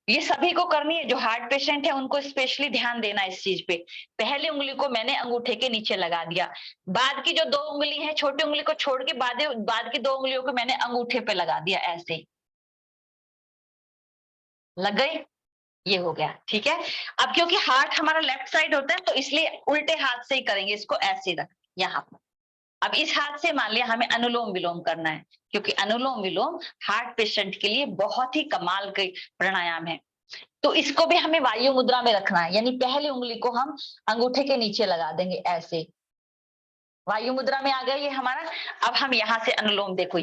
A: ये सभी को करनी है, जो हार्ट पेशेंट है उनको स्पेशली ध्यान देना इस चीज पे। पहली उंगली को मैंने अंगूठे के नीचे लगा दिया, बाद की जो 2 उंगली है, छोटी उंगली को छोड़ के बाद की 2 उंगलियों को मैंने अंगूठे पे लगा दिया ऐसे ही। लग गई, ये हो गया, ठीक है। अब क्योंकि हार्ट हमारा लेफ्ट साइड होता है तो इसलिए उल्टे हाथ से ही करेंगे, इसको ऐसे रख यहाँ पर। अब इस हाथ से मान लिया हमें अनुलोम विलोम करना है, क्योंकि अनुलोम विलोम हार्ट पेशेंट के लिए बहुत ही कमाल के प्राणायाम है। तो इसको भी हमें वायु मुद्रा में रखना है, यानी पहली उंगली को हम अंगूठे के नीचे लगा देंगे ऐसे, वायु मुद्रा में आ गया ये हमारा। अब हम यहाँ से अनुलोम, देखो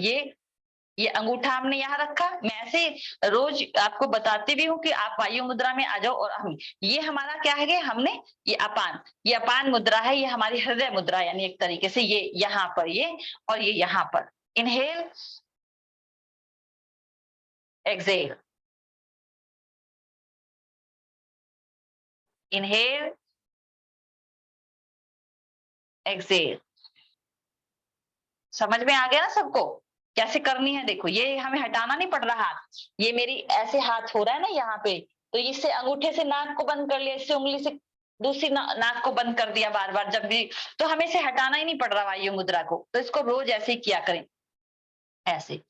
A: ये अंगूठा हमने यहाँ रखा, मैं ऐसे रोज आपको बताती भी हूँ कि आप वायु मुद्रा में आ जाओ। और हम ये हमारा क्या है, हमने ये अपान मुद्रा है, ये हमारी हृदय मुद्रा, यानी एक तरीके से ये यहाँ पर ये और ये यहाँ पर। Inhale exhale, inhale exhale. समझ में आ गया ना सबको कैसे करनी है? देखो ये हमें हटाना नहीं पड़ रहा हाथ, ये मेरी ऐसे हाथ हो रहा है ना यहाँ पे, तो इससे अंगूठे से नाक को बंद कर लिया, इससे उंगली से दूसरी नाक को बंद कर दिया बार बार जब भी, तो हमें इसे हटाना ही नहीं पड़ रहा वायु मुद्रा को। तो इसको रोज ऐसे ही किया करें, ऐसे।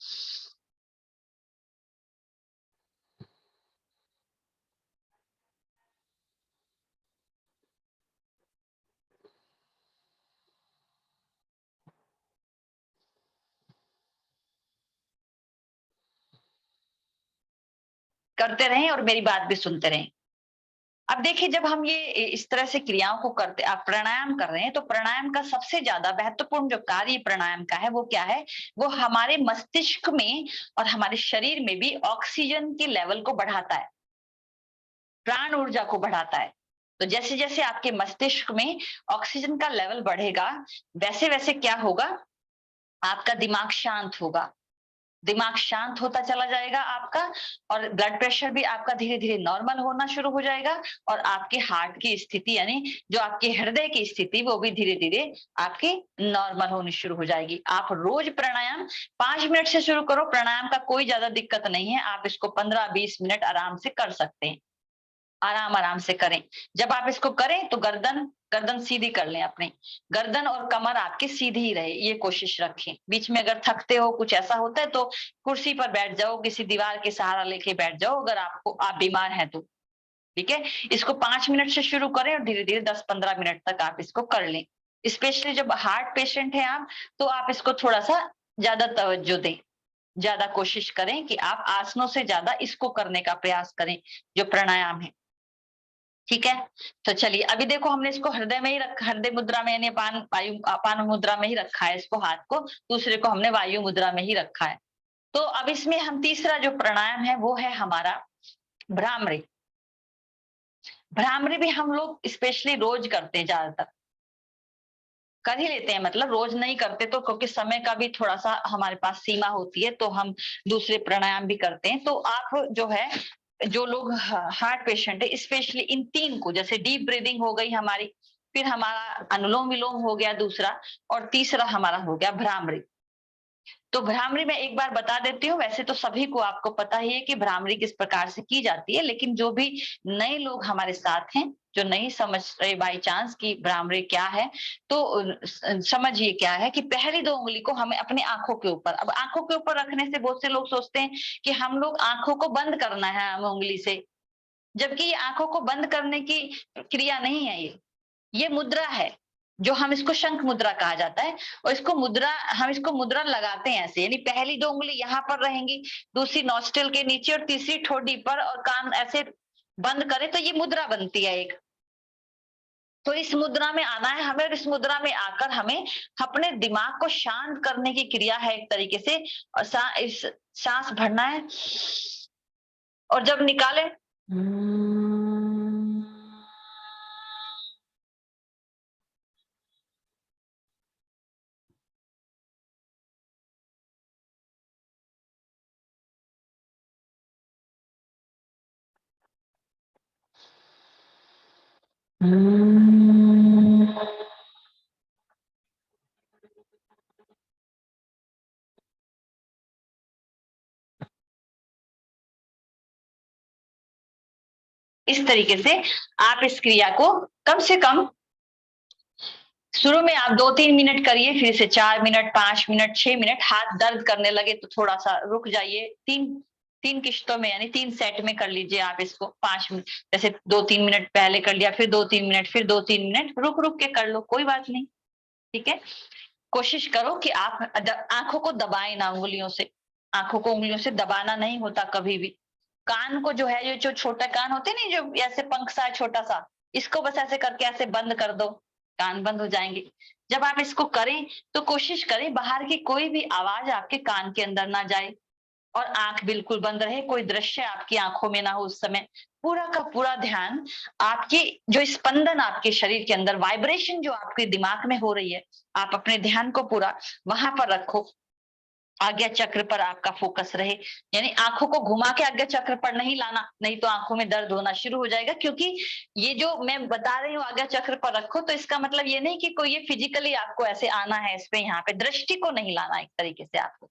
A: करते रहें और मेरी बात भी सुनते रहें। अब देखिए, जब हम ये इस तरह से क्रियाओं को करते, आप प्राणायाम कर रहे हैं, तो प्राणायाम का सबसे ज्यादा महत्वपूर्ण जो कार्य प्राणायाम का है वो क्या है? वो हमारे मस्तिष्क में और हमारे शरीर में भी ऑक्सीजन के लेवल को बढ़ाता है, प्राण ऊर्जा को बढ़ाता है। तो जैसे जैसे आपके मस्तिष्क में ऑक्सीजन का लेवल बढ़ेगा, वैसे वैसे क्या होगा, आपका दिमाग शांत होगा, दिमाग शांत होता चला जाएगा आपका, और ब्लड प्रेशर भी आपका धीरे धीरे नॉर्मल होना शुरू हो जाएगा, और आपके हार्ट की स्थिति, यानी जो आपके हृदय की स्थिति, वो भी धीरे धीरे आपकी नॉर्मल होनी शुरू हो जाएगी। आप रोज प्राणायाम 5 मिनट से शुरू करो, प्राणायाम का कोई ज्यादा दिक्कत नहीं है, आप इसको 15-20 मिनट आराम से कर सकते हैं, आराम से करें। जब आप इसको करें तो गर्दन सीधी कर लें, अपनी गर्दन और कमर आपकी सीधी ही रहे, ये कोशिश रखें। बीच में अगर थकते हो, कुछ ऐसा होता है, तो कुर्सी पर बैठ जाओ, किसी दीवार के सहारा लेके बैठ जाओ, अगर आप बीमार हैं तो, ठीक है। इसको 5 मिनट से शुरू करें और धीरे धीरे 10-15 मिनट तक आप इसको कर लें। स्पेशली जब हार्ट पेशेंट है आप, तो आप इसको थोड़ा सा ज्यादा तवज्जो दें, ज्यादा कोशिश करें कि आप आसनों से ज्यादा इसको करने का प्रयास करें, जो प्राणायाम है, ठीक है। तो चलिए, अभी देखो हमने इसको हृदय में ही रखा, हृदय मुद्रा में, यानी अपान मुद्रा में ही रखा है इसको, हाथ को, दूसरे को हमने वायु मुद्रा में ही रखा है। तो अब इसमें हम तीसरा जो प्राणायाम है वो है हमारा भ्रामरी। भ्रामरी भी हम लोग स्पेशली रोज करते हैं, ज्यादातर कर ही लेते हैं, मतलब रोज नहीं करते तो, क्योंकि समय का भी थोड़ा सा हमारे पास सीमा होती है, तो हम दूसरे प्राणायाम भी करते हैं। तो आप जो है, जो लोग हार्ट पेशेंट है, स्पेशली इन 3 को, जैसे डीप ब्रीदिंग हो गई हमारी, फिर हमारा अनुलोम विलोम हो गया दूसरा, और तीसरा हमारा हो गया भ्रामरी। तो भ्रामरी मैं एक बार बता देती हूँ, वैसे तो सभी को आपको पता ही है कि भ्रामरी किस प्रकार से की जाती है, लेकिन जो भी नए लोग हमारे साथ हैं, जो नहीं समझ रहे बाई चांस कि भ्रामरी क्या है, तो समझिए क्या है कि पहली 2 उंगली को हमें अपनी आंखों के ऊपर, अब आंखों के ऊपर रखने से बहुत से लोग सोचते हैं कि हम लोग आंखों को बंद करना है हम उंगली से, जबकि ये आंखों को बंद करने की क्रिया नहीं है, ये मुद्रा है, जो हम इसको शंख मुद्रा कहा जाता है। और हम इसको मुद्रा लगाते हैं ऐसे, यानी पहली 2 उंगली यहाँ पर रहेंगी, दूसरी नॉस्ट्रिल के नीचे और तीसरी ठोड़ी पर, और कान ऐसे बंद करें तो ये मुद्रा बनती है एक। तो इस मुद्रा में आना है हमें, और इस मुद्रा में आकर हमें अपने दिमाग को शांत करने की क्रिया है एक तरीके से, और इस सांस भरना है, और जब निकाले इस तरीके से आप इस क्रिया को कम से कम शुरू में आप 2-3 मिनट करिए, फिर से 4 मिनट, 5 मिनट, 6 मिनट, हाथ दर्द करने लगे तो थोड़ा सा रुक जाइए, 3 किश्तों में यानी 3 सेट में कर लीजिए आप इसको 5 मिनट, जैसे 2-3 मिनट पहले कर लिया, फिर 2-3 मिनट, फिर 2-3 मिनट रुक रुक के कर लो, कोई बात नहीं। ठीक है, कोशिश करो कि आप आंखों को दबाएं ना उंगलियों से, आंखों को उंगलियों से दबाना नहीं होता कभी भी। कान को जो है, ये जो छोटा कान होते हैं ना, जो ऐसे पंख सा है छोटा सा, इसको बस ऐसे करके ऐसे बंद कर दो, कान बंद हो जाएंगे। जब आप इसको करें तो कोशिश करें बाहर की कोई भी आवाज आपके कान के अंदर ना जाए और आंख बिल्कुल बंद रहे, कोई दृश्य आपकी आंखों में ना हो उस समय। पूरा का पूरा ध्यान आपकी जो स्पंदन आपके शरीर के अंदर, वाइब्रेशन जो आपके दिमाग में हो रही है, आप अपने ध्यान को पूरा वहां पर रखो, आज्ञा चक्र पर आपका फोकस रहे। यानी आंखों को घुमा के आज्ञा चक्र पर नहीं लाना, नहीं तो आंखों में दर्द होना शुरू हो जाएगा। क्योंकि ये जो मैं बता रही हूँ आज्ञा चक्र पर रखो, तो इसका मतलब ये नहीं कि कोई ये फिजिकली आपको ऐसे आना है इस पे, यहाँ पे दृष्टि को नहीं लाना, एक तरीके से आपको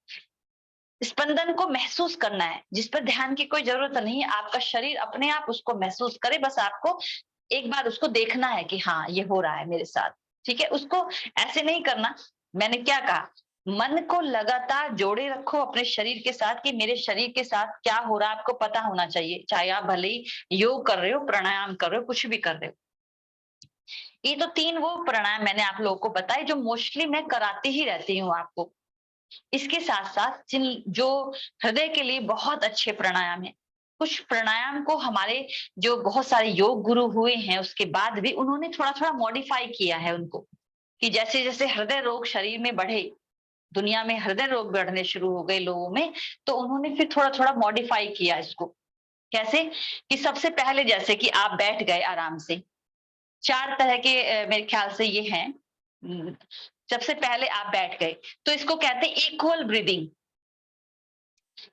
A: स्पंदन को महसूस करना है, जिस पर ध्यान की कोई जरूरत नहीं है। आपका शरीर अपने आप उसको महसूस करे, बस आपको एक बार उसको देखना है कि हाँ ये हो रहा है मेरे साथ। ठीक है, उसको ऐसे नहीं करना। मैंने क्या कहा, मन को लगातार जोड़े रखो अपने शरीर के साथ कि मेरे शरीर के साथ क्या हो रहा है, आपको पता होना चाहिए। चाहे आप भले ही योग कर रहे हो, प्राणायाम कर रहे हो, कुछ भी कर रहे हो। ये तो 3 वो प्राणायाम मैंने आप लोगों को बताए जो मोस्टली मैं कराती ही रहती हूँ आपको। इसके साथ साथ जिन जो हृदय के लिए बहुत अच्छे प्राणायाम है, कुछ प्राणायाम को हमारे जो बहुत सारे योग गुरु हुए हैं उसके बाद भी उन्होंने थोड़ा थोड़ा मॉडिफाई किया है उनको, कि जैसे जैसे हृदय रोग शरीर में बढ़े, दुनिया में हृदय रोग बढ़ने शुरू हो गए लोगों में, तो उन्होंने फिर थोड़ा थोड़ा मॉडिफाई किया इसको। कैसे कि सबसे पहले जैसे कि आप बैठ गए आराम से, 4 तरह के मेरे ख्याल से ये हैं। सबसे पहले आप बैठ गए तो इसको कहते हैं इक्वल ब्रीदिंग।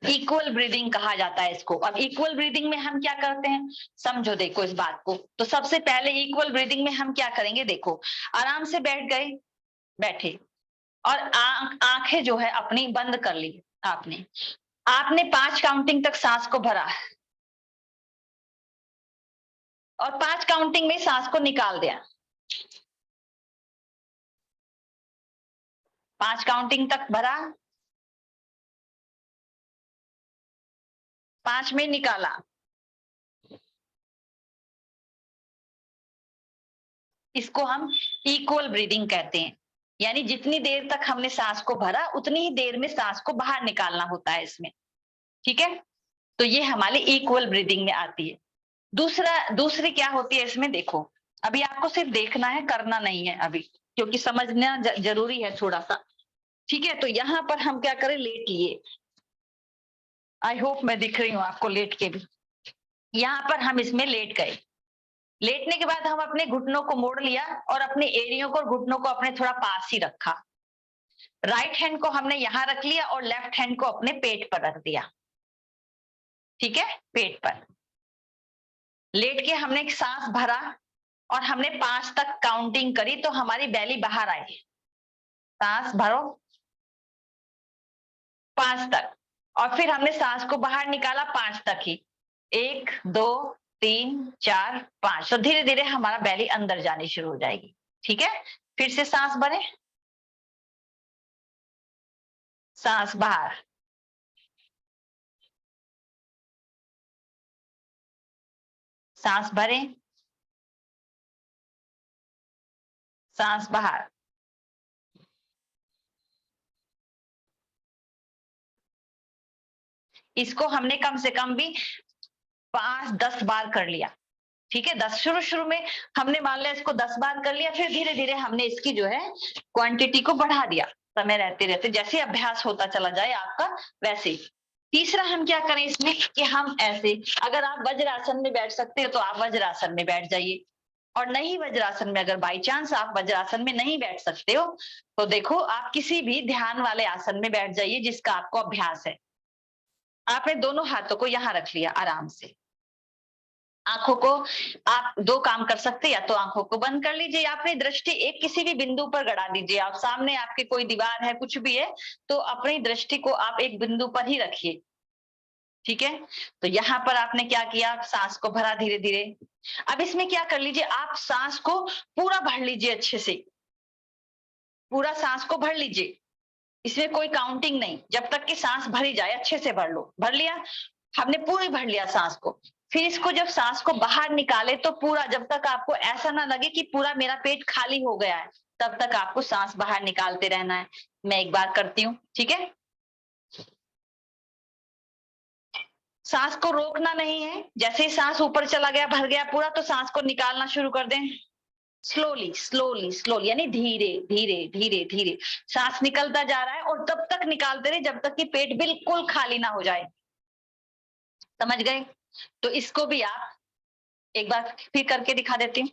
A: इक्वल ब्रीदिंग कहा जाता है इसको। अब इक्वल ब्रीदिंग में हम क्या करते हैं, समझो देखो इस बात को। तो सबसे पहले इक्वल ब्रीदिंग में हम क्या करेंगे, देखो आराम से बैठ गए, बैठे और आंखें जो है अपनी बंद कर ली। आपने आपने 5 काउंटिंग तक सांस को भरा और 5 काउंटिंग में सांस को निकाल दिया। 5 काउंटिंग तक भरा, 5 में निकाला। इसको हम इक्वल ब्रीदिंग कहते हैं। यानी जितनी देर तक हमने सांस को भरा उतनी ही देर में सांस को बाहर निकालना होता है इसमें। ठीक है, तो ये हमारी इक्वल ब्रीदिंग में आती है। दूसरी क्या होती है इसमें, देखो अभी आपको सिर्फ देखना है, करना नहीं है अभी, क्योंकि समझना जरूरी है थोड़ा सा। ठीक है, तो यहाँ पर हम क्या करें, लेट लिए। आई होप मैं दिख रही हूँ आपको लेट के भी। यहाँ पर हम इसमें लेट गए। लेटने के बाद हम अपने घुटनों को मोड़ लिया और अपने एड़ियों को और घुटनों को अपने थोड़ा पास ही रखा। राइट हैंड को हमने यहां रख लिया और लेफ्ट हैंड को अपने पेट पर रख दिया। ठीक है, पेट पर लेट के हमने एक सांस भरा और हमने 5 तक काउंटिंग करी तो हमारी बैली बाहर आई। सांस भरो 5 तक और फिर हमने सांस को बाहर निकाला 5 तक ही। 1 2 3 4 5। तो धीरे धीरे हमारा बैली अंदर जानी शुरू हो जाएगी। ठीक है, फिर से सांस भरे, सांस बाहर, सांस भरे, सांस बाहर। इसको हमने कम से कम भी 5-10 बार कर लिया। ठीक है, 10 शुरू में हमने मान लिया इसको 10 बार कर लिया, फिर धीरे धीरे हमने इसकी जो है क्वांटिटी को बढ़ा दिया। समय रहते रहते जैसे अभ्यास होता चला जाए आपका वैसे। तीसरा हम क्या करें इसमें कि हम ऐसे, अगर आप वज्रासन में बैठ सकते हो तो आप वज्रासन में बैठ जाइए, और नहीं वज्रासन में, अगर बाई चांस आप वज्रासन में नहीं बैठ सकते हो तो देखो आप किसी भी ध्यान वाले आसन में बैठ जाइए जिसका आपको अभ्यास है। आपने दोनों हाथों को यहां रख लिया आराम से। आंखों को आप 2 काम कर सकते हैं, या तो आंखों को बंद कर लीजिए या अपनी दृष्टि एक किसी भी बिंदु पर गड़ा दीजिए। आप सामने आपके कोई दीवार है, कुछ भी है, तो अपनी दृष्टि को आप एक बिंदु पर ही रखिए। ठीक है, तो यहाँ पर आपने क्या किया, सांस को भरा धीरे धीरे। अब इसमें क्या कर लीजिए, आप सांस को पूरा भर लीजिए अच्छे से, पूरा सांस को भर लीजिए। इसमें कोई काउंटिंग नहीं, जब तक कि सांस भरी जाए अच्छे से भर लो। भर लिया, हमने पूरी भर लिया सांस को। फिर इसको जब सांस को बाहर निकाले तो पूरा, जब तक आपको ऐसा ना लगे कि पूरा मेरा पेट खाली हो गया है, तब तक आपको सांस बाहर निकालते रहना है। मैं एक बार करती हूँ, ठीक है। सांस को रोकना नहीं है, जैसे ही सांस ऊपर चला गया, भर गया पूरा, तो सांस को निकालना शुरू कर दें। स्लोली स्लोली स्लोली, यानी धीरे धीरे धीरे धीरे सांस निकलता जा रहा है, और तब तक निकालते रहे जब तक कि पेट बिल्कुल खाली ना हो जाए। समझ गए? तो इसको भी आप एक बार फिर करके दिखा देती हूँ।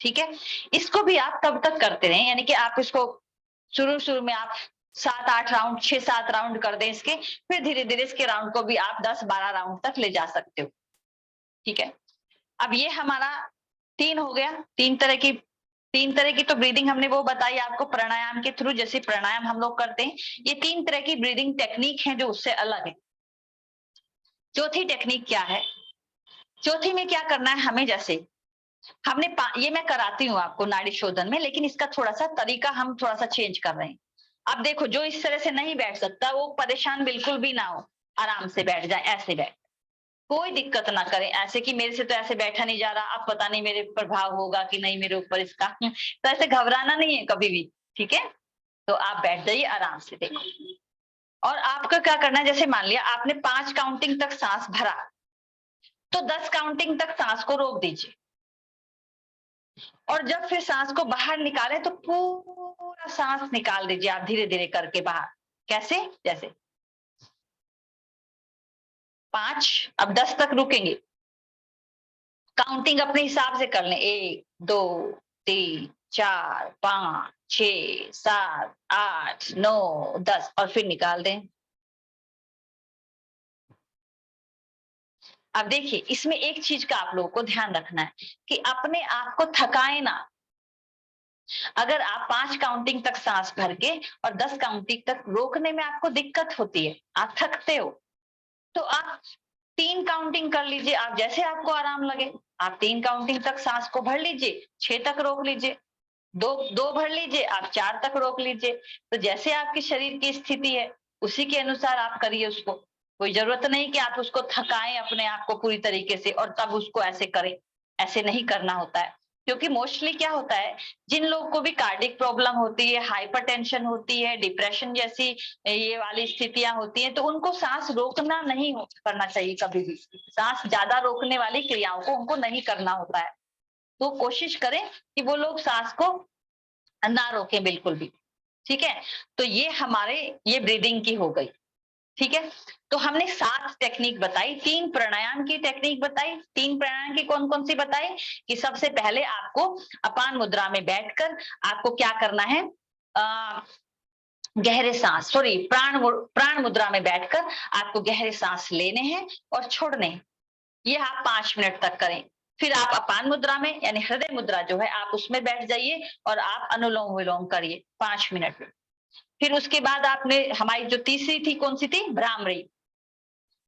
A: ठीक है, इसको भी आप तब तक करते रहें, यानी कि आप इसको शुरू में आप 7-8 राउंड, 6-7 राउंड कर दें इसके, फिर धीरे धीरे इसके राउंड को भी आप 10-12 राउंड तक ले जा सकते हो। ठीक है, अब ये हमारा 3 हो गया। तीन तरह की तो ब्रीदिंग हमने वो बताई आपको प्राणायाम के थ्रू, जैसे प्राणायाम हम लोग करते हैं। ये 3 तरह की ब्रीदिंग टेक्निक है जो उससे अलग है। चौथी टेक्निक क्या है? चौथी में क्या करना है हमें, जैसे हमने ये मैं कराती हूँ आपको नाड़ी शोधन में, लेकिन इसका थोड़ा सा तरीका हम थोड़ा सा चेंज कर रहे हैं। अब देखो, जो इस तरह से नहीं बैठ सकता वो परेशान बिल्कुल भी ना हो, आराम से बैठ जाए, ऐसे बैठ, कोई दिक्कत ना करें ऐसे कि मेरे से तो ऐसे बैठा नहीं जा रहा, अब पता नहीं मेरे प्रभाव होगा कि नहीं मेरे ऊपर इसका। तो ऐसे घबराना नहीं है कभी भी, ठीक है। तो आप बैठ जाइए आराम से, देखो। और आपको क्या करना है, जैसे मान लिया आपने 5 काउंटिंग तक सांस भरा, तो 10 काउंटिंग तक सांस को रोक दीजिए, और जब फिर सांस को बाहर निकालें तो पूरा सांस निकाल दीजिए आप धीरे धीरे करके बाहर। कैसे? जैसे 5, अब 10 तक रुकेंगे, काउंटिंग अपने हिसाब से कर लें, 1 2 3 4 5 6 7 8 9 10, और फिर निकाल दें। अब देखिए, इसमें एक चीज का आप लोगों को ध्यान रखना है कि अपने आप को थकाए ना। अगर आप 5 काउंटिंग तक सांस भर के और 10 काउंटिंग तक रोकने में आपको दिक्कत होती है, आप थकते हो, तो आप 3 काउंटिंग कर लीजिए, आप जैसे आपको आराम लगे। आप 3 काउंटिंग तक सांस को भर लीजिए, 6 तक रोक लीजिए, दो भर लीजिए, आप 4 तक रोक लीजिए। तो जैसे आपकी शरीर की स्थिति है उसी के अनुसार आप करिए उसको। कोई जरूरत नहीं कि आप उसको थकाएं अपने आप को पूरी तरीके से और तब उसको ऐसे करें, ऐसे नहीं करना होता है। क्योंकि मोस्टली क्या होता है, जिन लोगों को भी कार्डिक प्रॉब्लम होती है, हाइपरटेंशन होती है, डिप्रेशन जैसी ये वाली स्थितियां होती हैं, तो उनको सांस रोकना नहीं करना चाहिए कभी भी। सांस ज्यादा रोकने वाली क्रियाओं को उनको नहीं करना होता है। तो कोशिश करें कि वो लोग सांस को ना रोकें बिल्कुल भी। ठीक है, तो ये हमारे ये ब्रीदिंग की हो गई। ठीक है, तो हमने 7 टेक्निक बताई, 3 प्राणायाम की टेक्निक बताई। 3 प्राणायाम की कौन कौन सी बताई? कि सबसे पहले आपको अपान मुद्रा में बैठकर आपको क्या करना है, गहरे सांस, सॉरी, प्राण मुद्रा में बैठकर आपको गहरे सांस लेने हैं और छोड़ने हैं। ये आप 5 मिनट तक करें। फिर आप अपान मुद्रा में यानी हृदय मुद्रा जो है आप उसमें बैठ जाइए और आप अनुलोम विलोम करिए 5 मिनट में। फिर उसके बाद आपने, हमारी जो तीसरी थी कौन सी थी, भ्रामरी,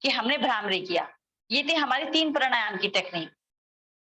A: कि हमने भ्रामरी किया। ये थी हमारी 3 प्राणायाम की टेक्निक।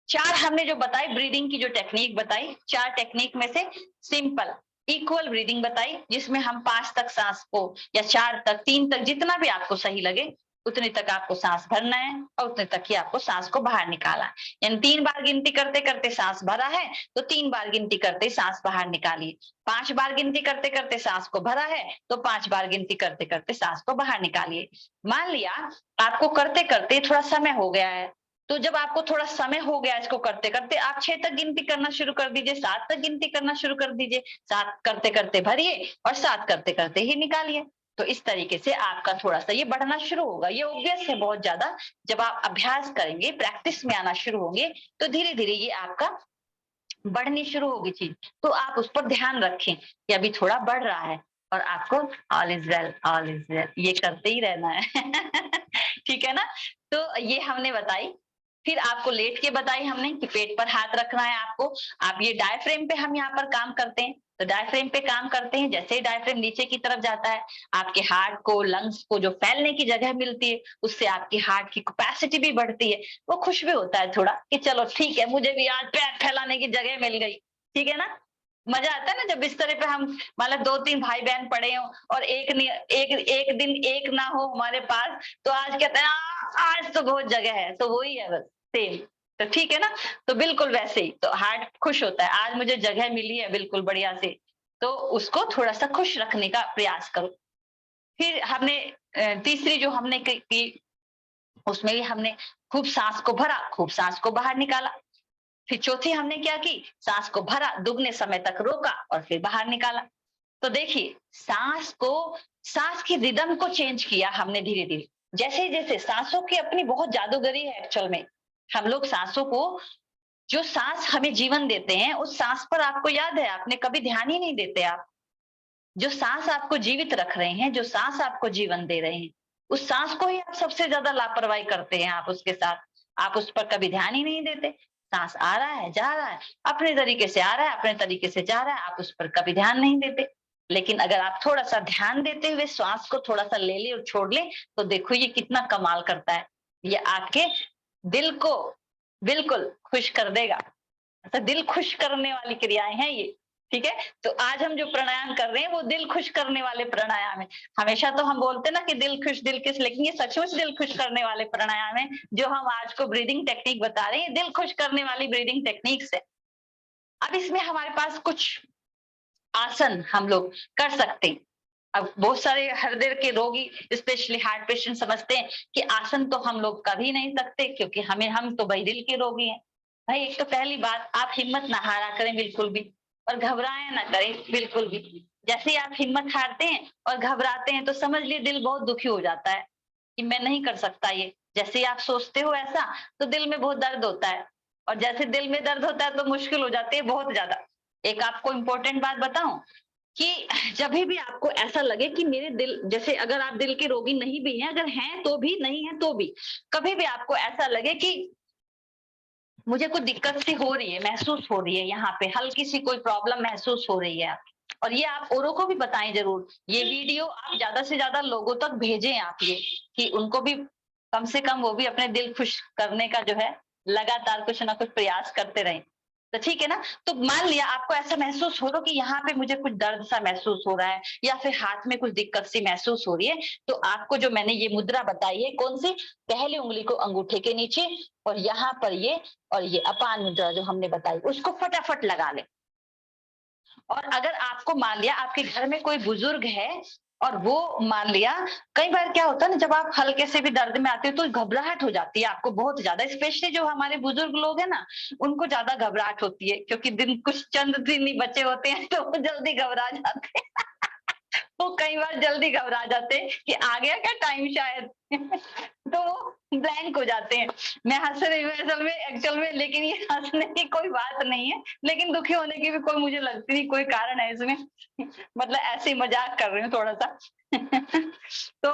A: 4 हमने जो बताई ब्रीदिंग की जो टेक्निक बताई, 4 टेक्निक में से सिंपल इक्वल ब्रीदिंग बताई, जिसमें हम 5 तक सांस को, या 4 तक, 3 तक, जितना भी आपको सही लगे उतने तक आपको सांस भरना है और उतने तक ही आपको सांस को बाहर निकाला है। यानी 3 बार गिनती करते करते सांस भरा है तो 3 बार गिनती करते सांस बाहर निकालिए। 5 बार गिनती करते करते सांस को भरा है तो 5 बार गिनती करते करते सांस को बाहर निकालिए। मान लिया आपको करते करते थोड़ा समय हो गया है, तो जब आपको थोड़ा समय हो गया इसको करते करते, आप 6 तक गिनती करना शुरू कर दीजिए, 7 तक गिनती करना शुरू कर दीजिए, 7 करते करते भरिए और 7 करते करते ही निकालिए। तो इस तरीके से आपका थोड़ा सा ये बढ़ना शुरू होगा। ये ऑब्वियस है बहुत ज्यादा, जब आप अभ्यास करेंगे, प्रैक्टिस में आना शुरू होंगे तो धीरे धीरे ये आपका बढ़नी शुरू होगी चीज। तो आप उस पर ध्यान रखें कि अभी थोड़ा बढ़ रहा है और आपको all is well, all is well ये करते ही रहना है। ठीक है ना? तो ये हमने बताई फिर आपको लेट के बताई हमने कि पेट पर हाथ रखना है आपको। आप ये डायफ्रेम पे हम यहाँ पर काम करते हैं, तो डायफ्रेम पे काम करते हैं, जैसे ही डायफ्रेम नीचे की तरफ जाता है, आपके हार्ट को, लंग्स को जो फैलने की जगह मिलती है, उससे आपकी हार्ट की कैपेसिटी भी बढ़ती है। वो खुश भी होता है थोड़ा कि चलो ठीक है, मुझे भी आज पैर फैलाने की जगह मिल गई, ठीक है ना। मजा आता है ना जब बिस्तर पे हम मतलब 2-3 भाई बहन पड़े हो और एक दिन एक ना हो हमारे पास, तो आज कहते हैं आज तो बहुत जगह है, तो वही है बस सेम। तो ठीक है ना, तो बिल्कुल वैसे ही तो हार्ट खुश होता है, आज मुझे जगह मिली है बिल्कुल बढ़िया से, तो उसको थोड़ा सा खुश रखने का प्रयास करो। फिर हमने तीसरी जो हमने की, उसमें भी हमने खूब सांस को भरा, खूब सांस को बाहर निकाला। फिर चौथी हमने क्या की, सांस को भरा, दुगने समय तक रोका और फिर बाहर निकाला। तो देखिए सांस की रिदम को चेंज किया हमने धीरे धीरे। जैसे जैसे सांसों की अपनी बहुत जादूगरी है एक्चुअल में। हम लोग सांसों को, जो सांस हमें जीवन देते हैं, उस सांस पर आपको याद है आपने कभी ध्यान ही नहीं देते आप। जो सांस आपको जीवित रख रहे हैं, जो सांस आपको जीवन दे रहे हैं, उस सांस को ही आप सबसे ज्यादा लापरवाही करते हैं। आप उसके साथ आप उस पर कभी ध्यान ही नहीं देते। सांस आ रहा है, जा रहा है, अपने तरीके से आ रहा है, अपने तरीके से जा रहा है, आप उस पर कभी ध्यान नहीं देते। लेकिन अगर आप थोड़ा सा ध्यान देते हुए श्वास को थोड़ा सा ले ले और छोड़ ले, तो देखो ये कितना कमाल करता है। ये आपके दिल को बिल्कुल खुश कर देगा। तो दिल खुश करने वाली क्रियाएं हैं ये, ठीक है। तो आज हम जो प्राणायाम कर रहे हैं वो दिल खुश करने वाले प्राणायाम है। हमेशा तो हम बोलते हैं ना कि दिल खुश, लेकिन ये सचमुच दिल खुश करने वाले प्राणायाम है जो हम आज को ब्रीदिंग टेक्निक बता रहे हैं, दिल खुश करने वाली ब्रीदिंग टेक्निक्स है। अब इसमें हमारे पास कुछ आसन हम लोग कर सकते हैं। अब बहुत सारे हृदय के रोगी, स्पेशली हार्ट पेशेंट, समझते हैं कि आसन तो हम लोग कर ही नहीं सकते क्योंकि हम तो भाई दिल के रोगी हैं। भाई एक तो पहली बात, आप हिम्मत ना हारा करें बिल्कुल भी, और घबराए ना करें बिल्कुल भी। जैसे ही आप हिम्मत हारते हैं और घबराते हैं तो समझ लिए दिल बहुत दुखी हो जाता है कि मैं नहीं कर सकता ये। जैसे ही आप सोचते हो ऐसा, तो दिल में बहुत दर्द होता है, और जैसे दिल में दर्द होता है तो मुश्किल हो जाती है बहुत ज्यादा। एक आपको इम्पोर्टेंट बात बताऊं कि जब भी आपको ऐसा लगे कि मेरे दिल, जैसे अगर आप दिल के रोगी नहीं भी हैं, अगर हैं तो भी, नहीं है तो भी, कभी भी आपको ऐसा लगे कि मुझे कुछ दिक्कत सी हो रही है, महसूस हो रही है, यहाँ पे हल्की सी कोई प्रॉब्लम महसूस हो रही है, और ये आप औरों को भी बताएं जरूर। ये वीडियो आप ज्यादा से ज्यादा लोगों तक भेजें आप, ये कि उनको भी कम से कम वो भी अपने दिल खुश करने का जो है लगातार कुछ ना कुछ प्रयास करते रहें। तो ठीक है ना। तो मान लिया आपको ऐसा महसूस हो रहा कि यहाँ पे मुझे कुछ दर्द सा महसूस हो रहा है या फिर हाथ में कुछ दिक्कत सी महसूस हो रही है, तो आपको जो मैंने ये मुद्रा बताई है, कौन सी, पहली उंगली को अंगूठे के नीचे और यहाँ पर ये, और ये अपान मुद्रा जो हमने बताई, उसको फटाफट लगा ले। और अगर आपको मान लिया आपके घर में कोई बुजुर्ग है और वो मान लिया, कई बार क्या होता है ना, जब आप हल्के से भी दर्द में आते हो तो घबराहट हो जाती है आपको बहुत ज्यादा, स्पेशली जो हमारे बुजुर्ग लोग हैं ना, उनको ज्यादा घबराहट होती है क्योंकि दिन कुछ चंद दिन ही बचे होते हैं तो वो जल्दी घबरा जाते हैं। वो कई बार जल्दी घबरा जाते हैं कि आ गया क्या टाइम शायद। तो वो ब्लैंक हो जाते हैं। मैं हंस रही हूँ असल में, एक्चुअल में, लेकिन ये हंसने की कोई बात नहीं है, लेकिन दुखी होने की भी कोई मुझे लगती नहीं कोई कारण है इसमें। मतलब ऐसे ही मजाक कर रही हूँ थोड़ा सा। तो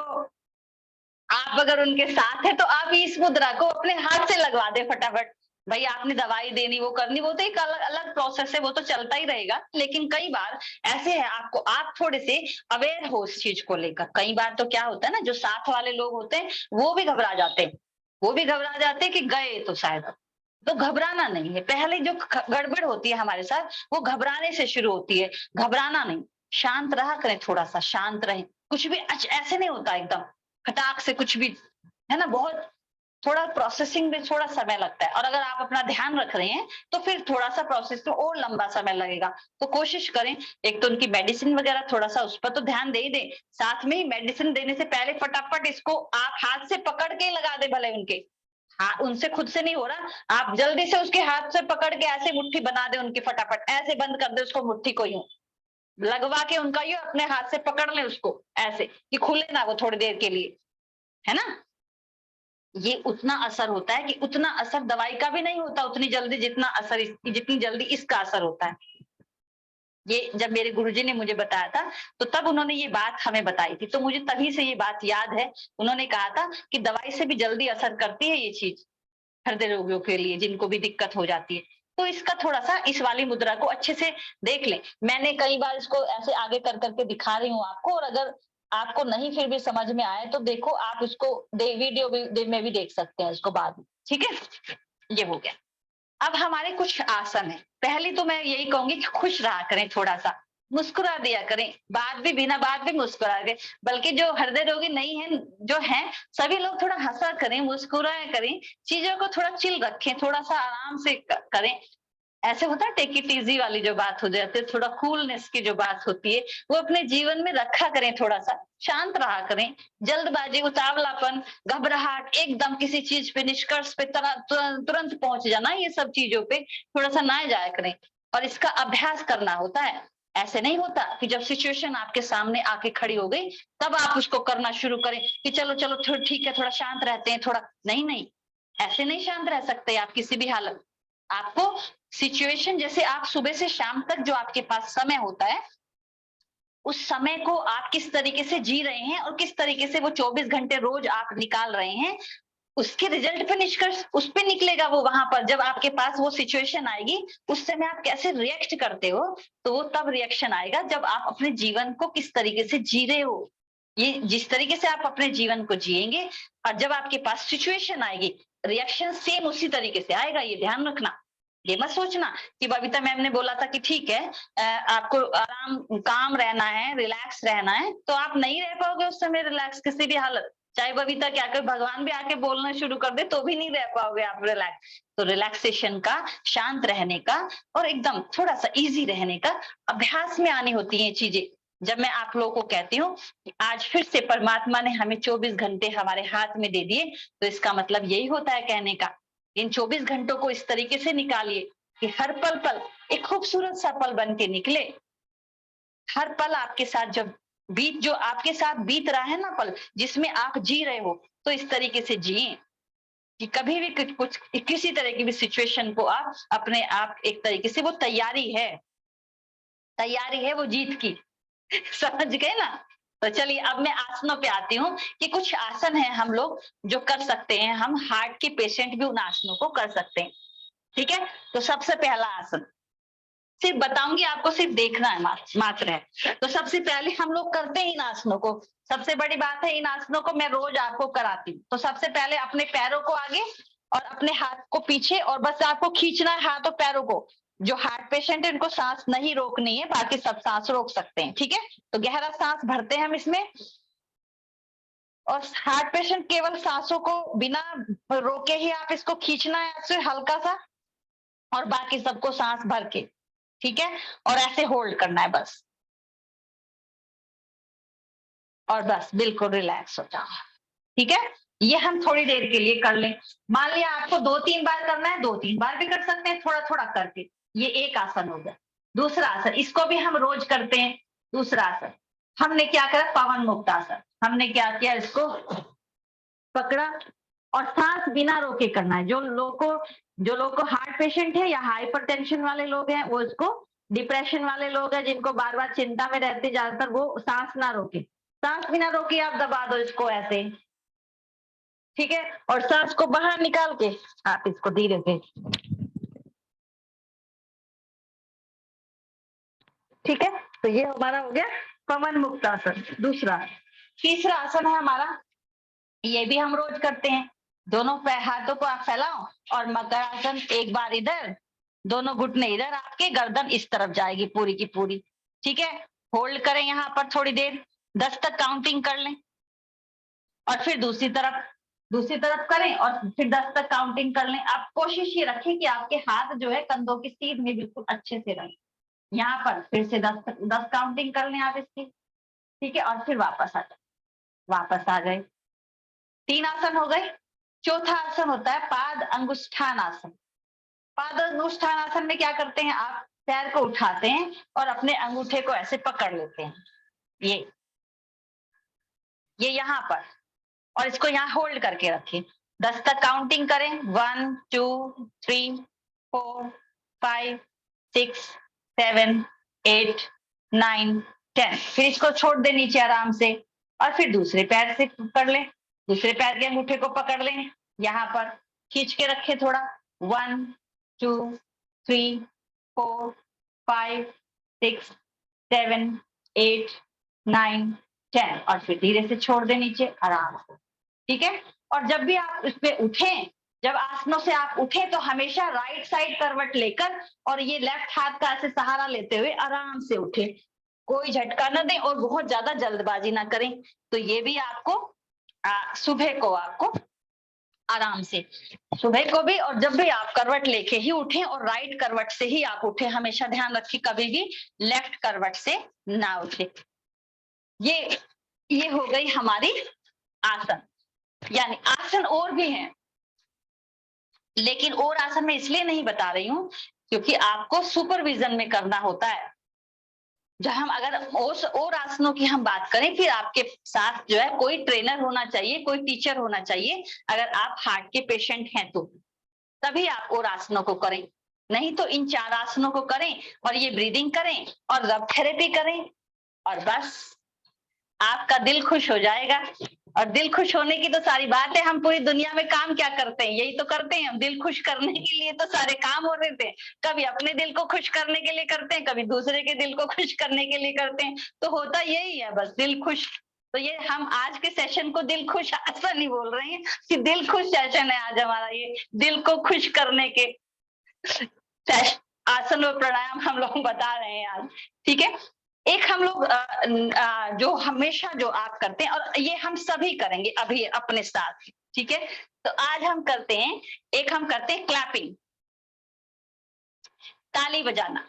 A: आप अगर उनके साथ है तो आप इस मुद्रा को अपने हाथ से लगवा दे फटाफट। भाई आपने दवाई देनी, वो करनी, वो तो एक अलग अलग प्रोसेस है, वो तो चलता ही रहेगा। लेकिन कई बार ऐसे है आपको, आप थोड़े से अवेयर हो उस चीज को लेकर। कई बार तो क्या होता है ना, जो साथ वाले लोग होते हैं वो भी घबरा जाते हैं, वो भी घबरा जाते हैं कि गए तो शायद अब। तो घबराना नहीं है, पहले जो गड़बड़ होती है हमारे साथ वो घबराने से शुरू होती है। घबराना नहीं, शांत रहा करें, थोड़ा सा शांत रहें। कुछ भी ऐसे नहीं होता एकदम फटाक से कुछ भी, है ना। बहुत थोड़ा प्रोसेसिंग में थोड़ा समय लगता है, और अगर आप अपना ध्यान रख रहे हैं तो फिर थोड़ा सा प्रोसेस में और लंबा समय लगेगा। तो कोशिश करें, एक तो उनकी मेडिसिन वगैरह थोड़ा सा उस पर तो ध्यान दे ही दें, साथ में ही मेडिसिन देने से पहले फटाफट इसको आप हाथ से पकड़ के लगा दे भले उनके। हाँ, उनसे खुद से नहीं हो रहा, आप जल्दी से उसके हाथ से पकड़ के ऐसे मुट्ठी बना दे उनकी, फटाफट ऐसे बंद कर दे उसको, मुट्ठी को यूं लगवा के उनका यूं अपने हाथ से पकड़ ले उसको ऐसे कि खुले ना वो थोड़ी देर के लिए, है ना। ये उतना असर होता है कि उतना असर दवाई का भी नहीं होता उतनी जल्दी, जितना असर जितनी जल्दी इसका असर होता है। ये जब मेरे गुरुजी ने मुझे बताया था तो तब उन्होंने ये बात हमें बताई थी, तो मुझे तभी से ये बात याद है। उन्होंने कहा था कि दवाई से भी जल्दी असर करती है ये चीज, हृदय रोगियों के लिए जिनको भी दिक्कत हो जाती है। तो इसका थोड़ा सा इस वाली मुद्रा को अच्छे से देख लें। मैंने कई बार इसको ऐसे आगे कर करके दिखा रही हूँ आपको, और अगर आपको नहीं फिर भी समझ में आए तो देखो आप इसको वीडियो में भी देख सकते हैं इसको बाद में। ठीक है, ये हो गया। अब हमारे कुछ आसन है। पहले तो मैं यही कहूंगी कि खुश रहा करें, थोड़ा सा मुस्कुरा दिया करें, बिना बात भी मुस्कुरा के। बल्कि जो हृदय रोगी नहीं है, जो है, सभी लोग थोड़ा हंसा करें, मुस्कुराया करें, चीजों को थोड़ा चिल रखें, थोड़ा सा आराम से करें। ऐसे होता है टेक इट इजी वाली जो बात हो जाती है, थोड़ा कूलनेस की जो बात होती है, वो अपने जीवन में रखा करें। थोड़ा सा शांत रहा करें। जल्दबाजी, उतावलापन, घबराहट, एकदम किसी चीज पे निष्कर्ष पे तुरंत पहुंच जाना, ये सब चीजों पे थोड़ा सा ना जाया करें। और इसका अभ्यास करना होता है। ऐसे नहीं होता कि जब सिचुएशन आपके सामने आके खड़ी हो गई तब आप उसको करना शुरू करें कि चलो चलो ठीक है, थोड़ा शांत रहते हैं, थोड़ा नहीं, ऐसे नहीं शांत रह सकते आप किसी भी हालत। आपको सिचुएशन, जैसे आप सुबह से शाम तक जो आपके पास समय होता है, उस समय को आप किस तरीके से जी रहे हैं और किस तरीके से वो 24 घंटे रोज आप निकाल रहे हैं, उसके रिजल्ट पे निष्कर्ष उस पे निकलेगा। वो वहां पर जब आपके पास वो सिचुएशन आएगी, उस समय आप कैसे रिएक्ट करते हो, तो वो तब रिएक्शन आएगा जब आप अपने जीवन को किस तरीके से जी रहे हो। ये जिस तरीके से आप अपने जीवन को जिएंगे और जब आपके पास सिचुएशन आएगी, रिएक्शन सेम उसी तरीके से आएगा। ये ध्यान रखना। ये मत सोचना कि बबीता मैम ने बोला था कि ठीक है आपको आराम काम रहना है, रिलैक्स रहना है, तो आप नहीं रह पाओगे उस समय रिलैक्स किसी भी हालत। चाहे बबीता क्या कर, भगवान भी आके बोलना शुरू कर दे तो भी नहीं रह पाओगे आप रिलैक्स। तो रिलैक्सेशन का, शांत रहने का और एकदम थोड़ा सा इजी रहने का अभ्यास में आनी होती है चीजें। जब मैं आप लोगों को कहती हूँ आज फिर से परमात्मा ने हमें 24 घंटे हमारे हाथ में दे दिए, तो इसका मतलब यही होता है कहने का, इन 24 घंटों को इस तरीके से निकालिए कि हर पल पल एक खूबसूरत सा पल बन के निकले। हर पल आपके साथ जो आपके साथ बीत रहा है ना पल, जिसमें आप जी रहे हो, तो इस तरीके से जिए कि कभी भी कुछ किसी तरह की भी सिचुएशन को आप अपने आप एक तरीके से, वो तैयारी है वो जीत की। समझ गए ना। तो चलिए अब मैं आसनों पे आती हूँ कि कुछ आसन है हम लोग जो कर सकते हैं। हम हार्ट के पेशेंट भी उन आसनों को कर सकते हैं। ठीक है, तो सबसे पहला आसन सिर्फ बताऊंगी आपको, सिर्फ देखना है मात्र है। तो सबसे पहले हम लोग करते हैं इन आसनों को। सबसे बड़ी बात है, इन आसनों को मैं रोज आपको कराती हूँ। तो सबसे पहले अपने पैरों को आगे और अपने हाथ को पीछे, और बस आपको खींचना है हाथ और पैरों को। जो हार्ट पेशेंट है उनको सांस नहीं रोकनी है, बाकी सब सांस रोक सकते हैं। ठीक है, तो गहरा सांस भरते हैं हम इसमें, और हार्ट पेशेंट केवल सांसों को बिना रोके ही आप इसको खींचना है आपसे हल्का सा, और बाकी सबको सांस भर के। ठीक है, और ऐसे होल्ड करना है बस, और बस बिल्कुल रिलैक्स हो जाओ। ठीक है, ये हम थोड़ी देर के लिए कर लें। मान लिया आपको 2-3 बार करना है, 2-3 बार भी कर सकते हैं, थोड़ा थोड़ा करके। ये एक आसन हो गया। दूसरा आसन, इसको भी हम रोज करते हैं। दूसरा आसन हमने क्या करा, पवन मुक्त आसन। हमने क्या किया, इसको पकड़ा और सांस बिना रोके करना है। जो लोग को हार्ट पेशेंट है या हाइपरटेंशन वाले लोग हैं, वो इसको, डिप्रेशन वाले लोग हैं जिनको बार बार चिंता में रहते, ज्यादातर वो सांस ना रोके, सांस बिना रोके आप दबा दो इसको ऐसे। ठीक है, और सांस को बाहर निकाल के आप इसको धीरे से। ठीक है, तो ये हमारा हो गया पवन मुक्त आसन। दूसरा, तीसरा आसन है हमारा, ये भी हम रोज करते हैं। दोनों हाथों को आप फैलाओ और मकर आसन। एक बार इधर, दोनों घुटने इधर, आपके गर्दन इस तरफ जाएगी पूरी की पूरी। ठीक है, होल्ड करें यहाँ पर थोड़ी देर, 10 तक काउंटिंग कर लें, और फिर दूसरी तरफ करें और फिर 10 तक काउंटिंग कर लें। आप कोशिश ये रखें कि आपके हाथ जो है कंधों की सीध में बिल्कुल अच्छे से रहे। यहाँ पर फिर से 10 काउंटिंग कर लें आप इसकी। ठीक है, और फिर वापस आ गए। 3 आसन हो गए। चौथा आसन होता है पाद अंगुष्ठान आसन। पाद अंगुष्ठान आसन में क्या करते हैं, आप पैर को उठाते हैं और अपने अंगूठे को ऐसे पकड़ लेते हैं, ये यहाँ पर, और इसको यहाँ होल्ड करके रखें। 10 तक काउंटिंग करें, 1 2 3 4 5 6 7 8 9 10। फिर इसको छोड़ दे नीचे आराम से, और फिर दूसरे पैर से कर लें, दूसरे पैर के अंगूठे को पकड़ लें यहाँ पर, खींच के रखे थोड़ा, 1 2 3 4 5 6 7 8 9 10 और फिर धीरे से छोड़ दे नीचे आराम से, ठीक है। और जब भी आप उस पे उठें, जब आसनों से आप उठें तो हमेशा राइट साइड करवट लेकर और ये लेफ्ट हाथ का ऐसे सहारा लेते हुए आराम से उठे, कोई झटका ना दें और बहुत ज्यादा जल्दबाजी ना करें। तो ये भी आपको सुबह को आपको आराम से, सुबह को भी, और जब भी आप करवट लेके ही उठें और राइट करवट से ही आप उठें, हमेशा ध्यान रखिए कभी भी लेफ्ट करवट से ना उठे। ये हो गई हमारी आसन, यानी आसन और भी हैं, लेकिन और आसन मैं इसलिए नहीं बता रही हूं क्योंकि आपको सुपरविजन में करना होता है। जब हम अगर और आसनों की हम बात करें, फिर आपके साथ जो है कोई ट्रेनर होना चाहिए, कोई टीचर होना चाहिए। अगर आप हार्ट के पेशेंट हैं तो तभी आप और आसनों को करें, नहीं तो इन 4 आसनों को करें और ये ब्रीदिंग करें और रब थेरेपी करें और बस आपका दिल खुश हो जाएगा। और दिल खुश होने की तो सारी बात है, हम पूरी दुनिया में काम क्या करते हैं, यही तो करते हैं। हम दिल खुश करने के लिए तो सारे काम हो रहे थे, कभी अपने दिल को खुश करने के लिए करते हैं, कभी दूसरे के दिल को खुश करने के लिए करते हैं, तो होता यही है बस, दिल खुश। तो ये हम आज के सेशन को दिल खुश आसन नहीं बोल रहे हैं कि दिल खुश सेशन है आज हमारा, ये दिल को खुश करने के आसन और प्राणायाम हम लोग बता रहे हैं आज, ठीक है। एक हम लोग जो हमेशा जो आप करते हैं और ये हम सभी करेंगे अभी अपने साथ, ठीक है। तो आज हम करते हैं, एक हम करते हैं क्लैपिंग, ताली बजाना।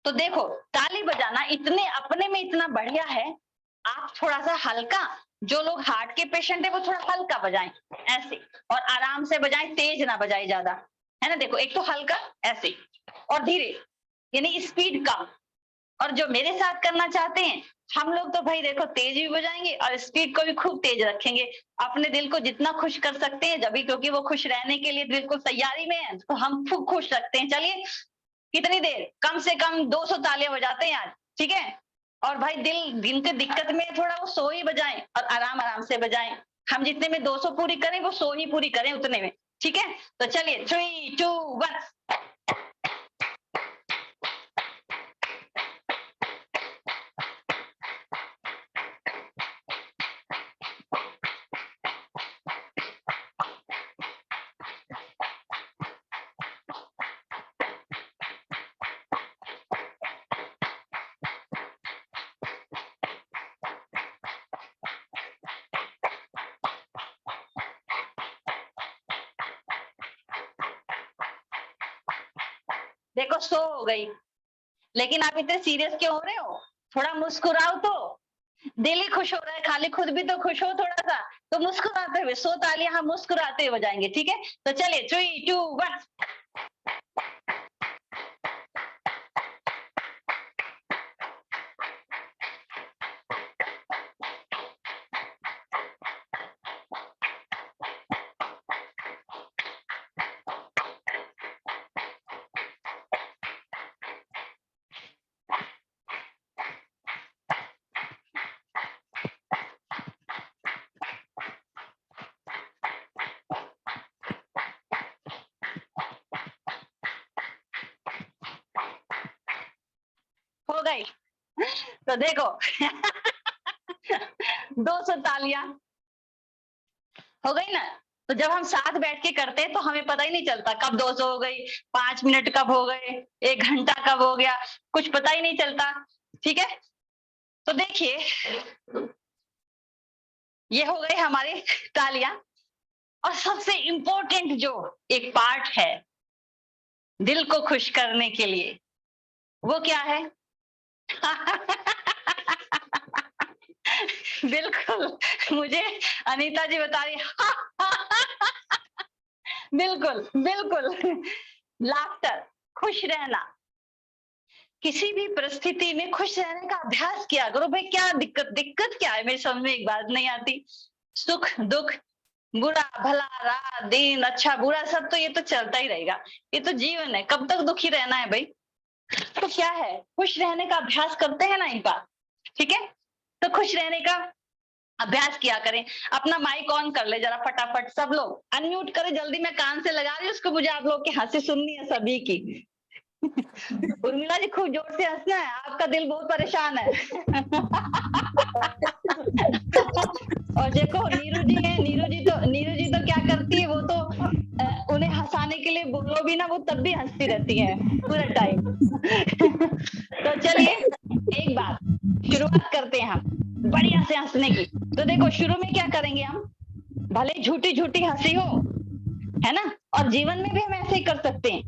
A: तो देखो ताली बजाना इतने अपने में इतना बढ़िया है, आप थोड़ा सा हल्का, जो लोग हार्ट के पेशेंट है वो थोड़ा हल्का बजाएं ऐसे, और आराम से बजाएं, तेज ना बजाएं ज्यादा, है ना। देखो एक तो हल्का ऐसे और धीरे, यानी स्पीड कम। और जो मेरे साथ करना चाहते हैं, हम लोग तो भाई देखो तेज भी बजाएंगे और स्पीड को भी खूब तेज रखेंगे, अपने दिल को जितना खुश कर सकते हैं जब भी, क्योंकि वो खुश रहने के लिए बिल्कुल तैयारी में है, तो हम खूब खुश रखते हैं। चलिए कितनी देर, कम से कम 200 तालियां बजाते हैं आज, ठीक है। और भाई दिल जिनके दिक्कत में थोड़ा वो 100 ही बजाएं और आराम आराम से बजाएं। हम जितने में 200 पूरी करें वो 100 ही पूरी करें उतने में, ठीक है। तो चलिए 3 2 1। देखो 100 हो गई, लेकिन आप इतने सीरियस क्यों हो रहे हो, थोड़ा मुस्कुराओ तो, दिल ही खुश हो रहा है, खाली खुद भी तो खुश हो थोड़ा सा, तो मुस्कुराते हुए 100 तालियां हम मुस्कुराते हुए बजाएंगे, ठीक है। तो चलिए 3 2 1। हो गई, तो देखो 200 तालियां हो गई ना। तो जब हम साथ बैठ के करते हैं तो हमें पता ही नहीं चलता कब 200 हो गई, 5 मिनट कब हो गए, 1 घंटा कब हो गया, कुछ पता ही नहीं चलता, ठीक है। तो देखिए ये हो गई हमारी तालियां, और सबसे इंपॉर्टेंट जो एक पार्ट है दिल को खुश करने के लिए, वो क्या है? बिल्कुल, मुझे अनीता जी बता रही बिल्कुल बिल्कुल, लाफ्टर, खुश रहना, किसी भी परिस्थिति में खुश रहने का अभ्यास किया करो। भाई क्या दिक्कत क्या है, मेरी समझ में एक बात नहीं आती। सुख दुख, बुरा भला, रात दिन, अच्छा बुरा, सब तो ये तो चलता ही रहेगा, ये तो जीवन है, कब तक दुखी रहना है भाई। तो क्या है, खुश रहने का अभ्यास करते हैं ना एक बार, ठीक है। तो खुश रहने का अभ्यास किया करें। अपना माइक ऑन कर ले जरा फटाफट, सब लोग अनम्यूट करें जल्दी, मैं कान से लगा रही हूँ उसको, मुझे आप लोग की हंसी सुननी है सभी की। उर्मिला जी खूब जोर से हंसना है, आपका दिल बहुत परेशान है। और देखो नीरू जी है, नीरू जी तो क्या करती है, वो तो उन्हें हंसाने के लिए बोलो भी ना, वो तब भी हंसती रहती है पूरा टाइम। तो चलिए एक बार शुरुआत करते हैं हम बढ़िया से हंसने की। तो देखो शुरू में क्या करेंगे हम, भले झूठी झूठी हंसी हो, है ना, और जीवन में भी हम ऐसे ही कर सकते हैं।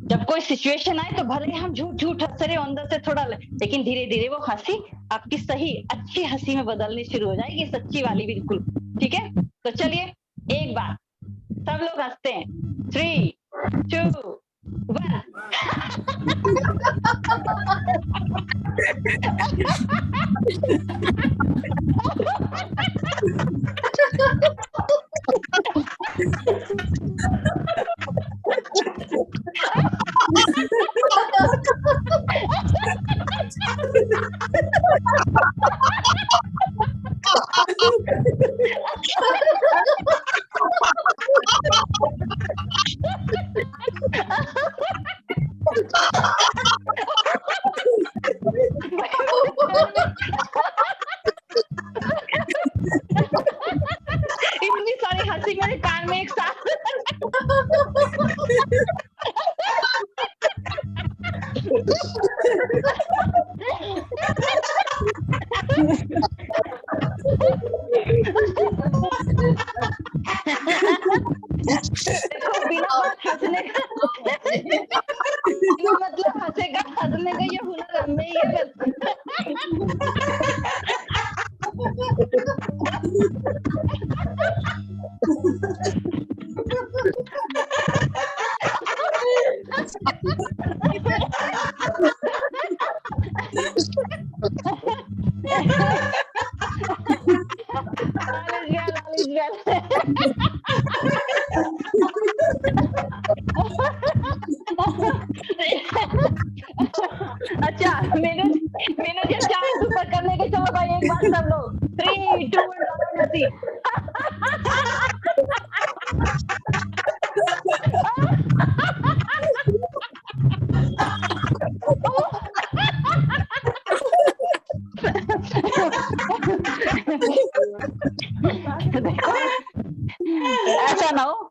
A: जब कोई सिचुएशन आए तो भले हम झूठ झूठ हंस रहे हो अंदर से थोड़ा, लेकिन धीरे धीरे वो हंसी आपकी सही अच्छी हंसी में बदलनी शुरू हो जाएगी, सच्ची वाली बिल्कुल। ठीक है, तो चलिए एक बार सब लोग हंसते हैं। 3, 2, 1। इतनी सारी हंसी मेरे कान में एक साथ। देखो बिना बात हंसने का, बिना मतलब हंसेगा हंसने का ये हुनर हमें ही है बस। अच्छा मैंने जो चांद ऊपर करने के, चलो भाई एक बार सब लोग 3, 2, 1 देखो ऐसा ना हो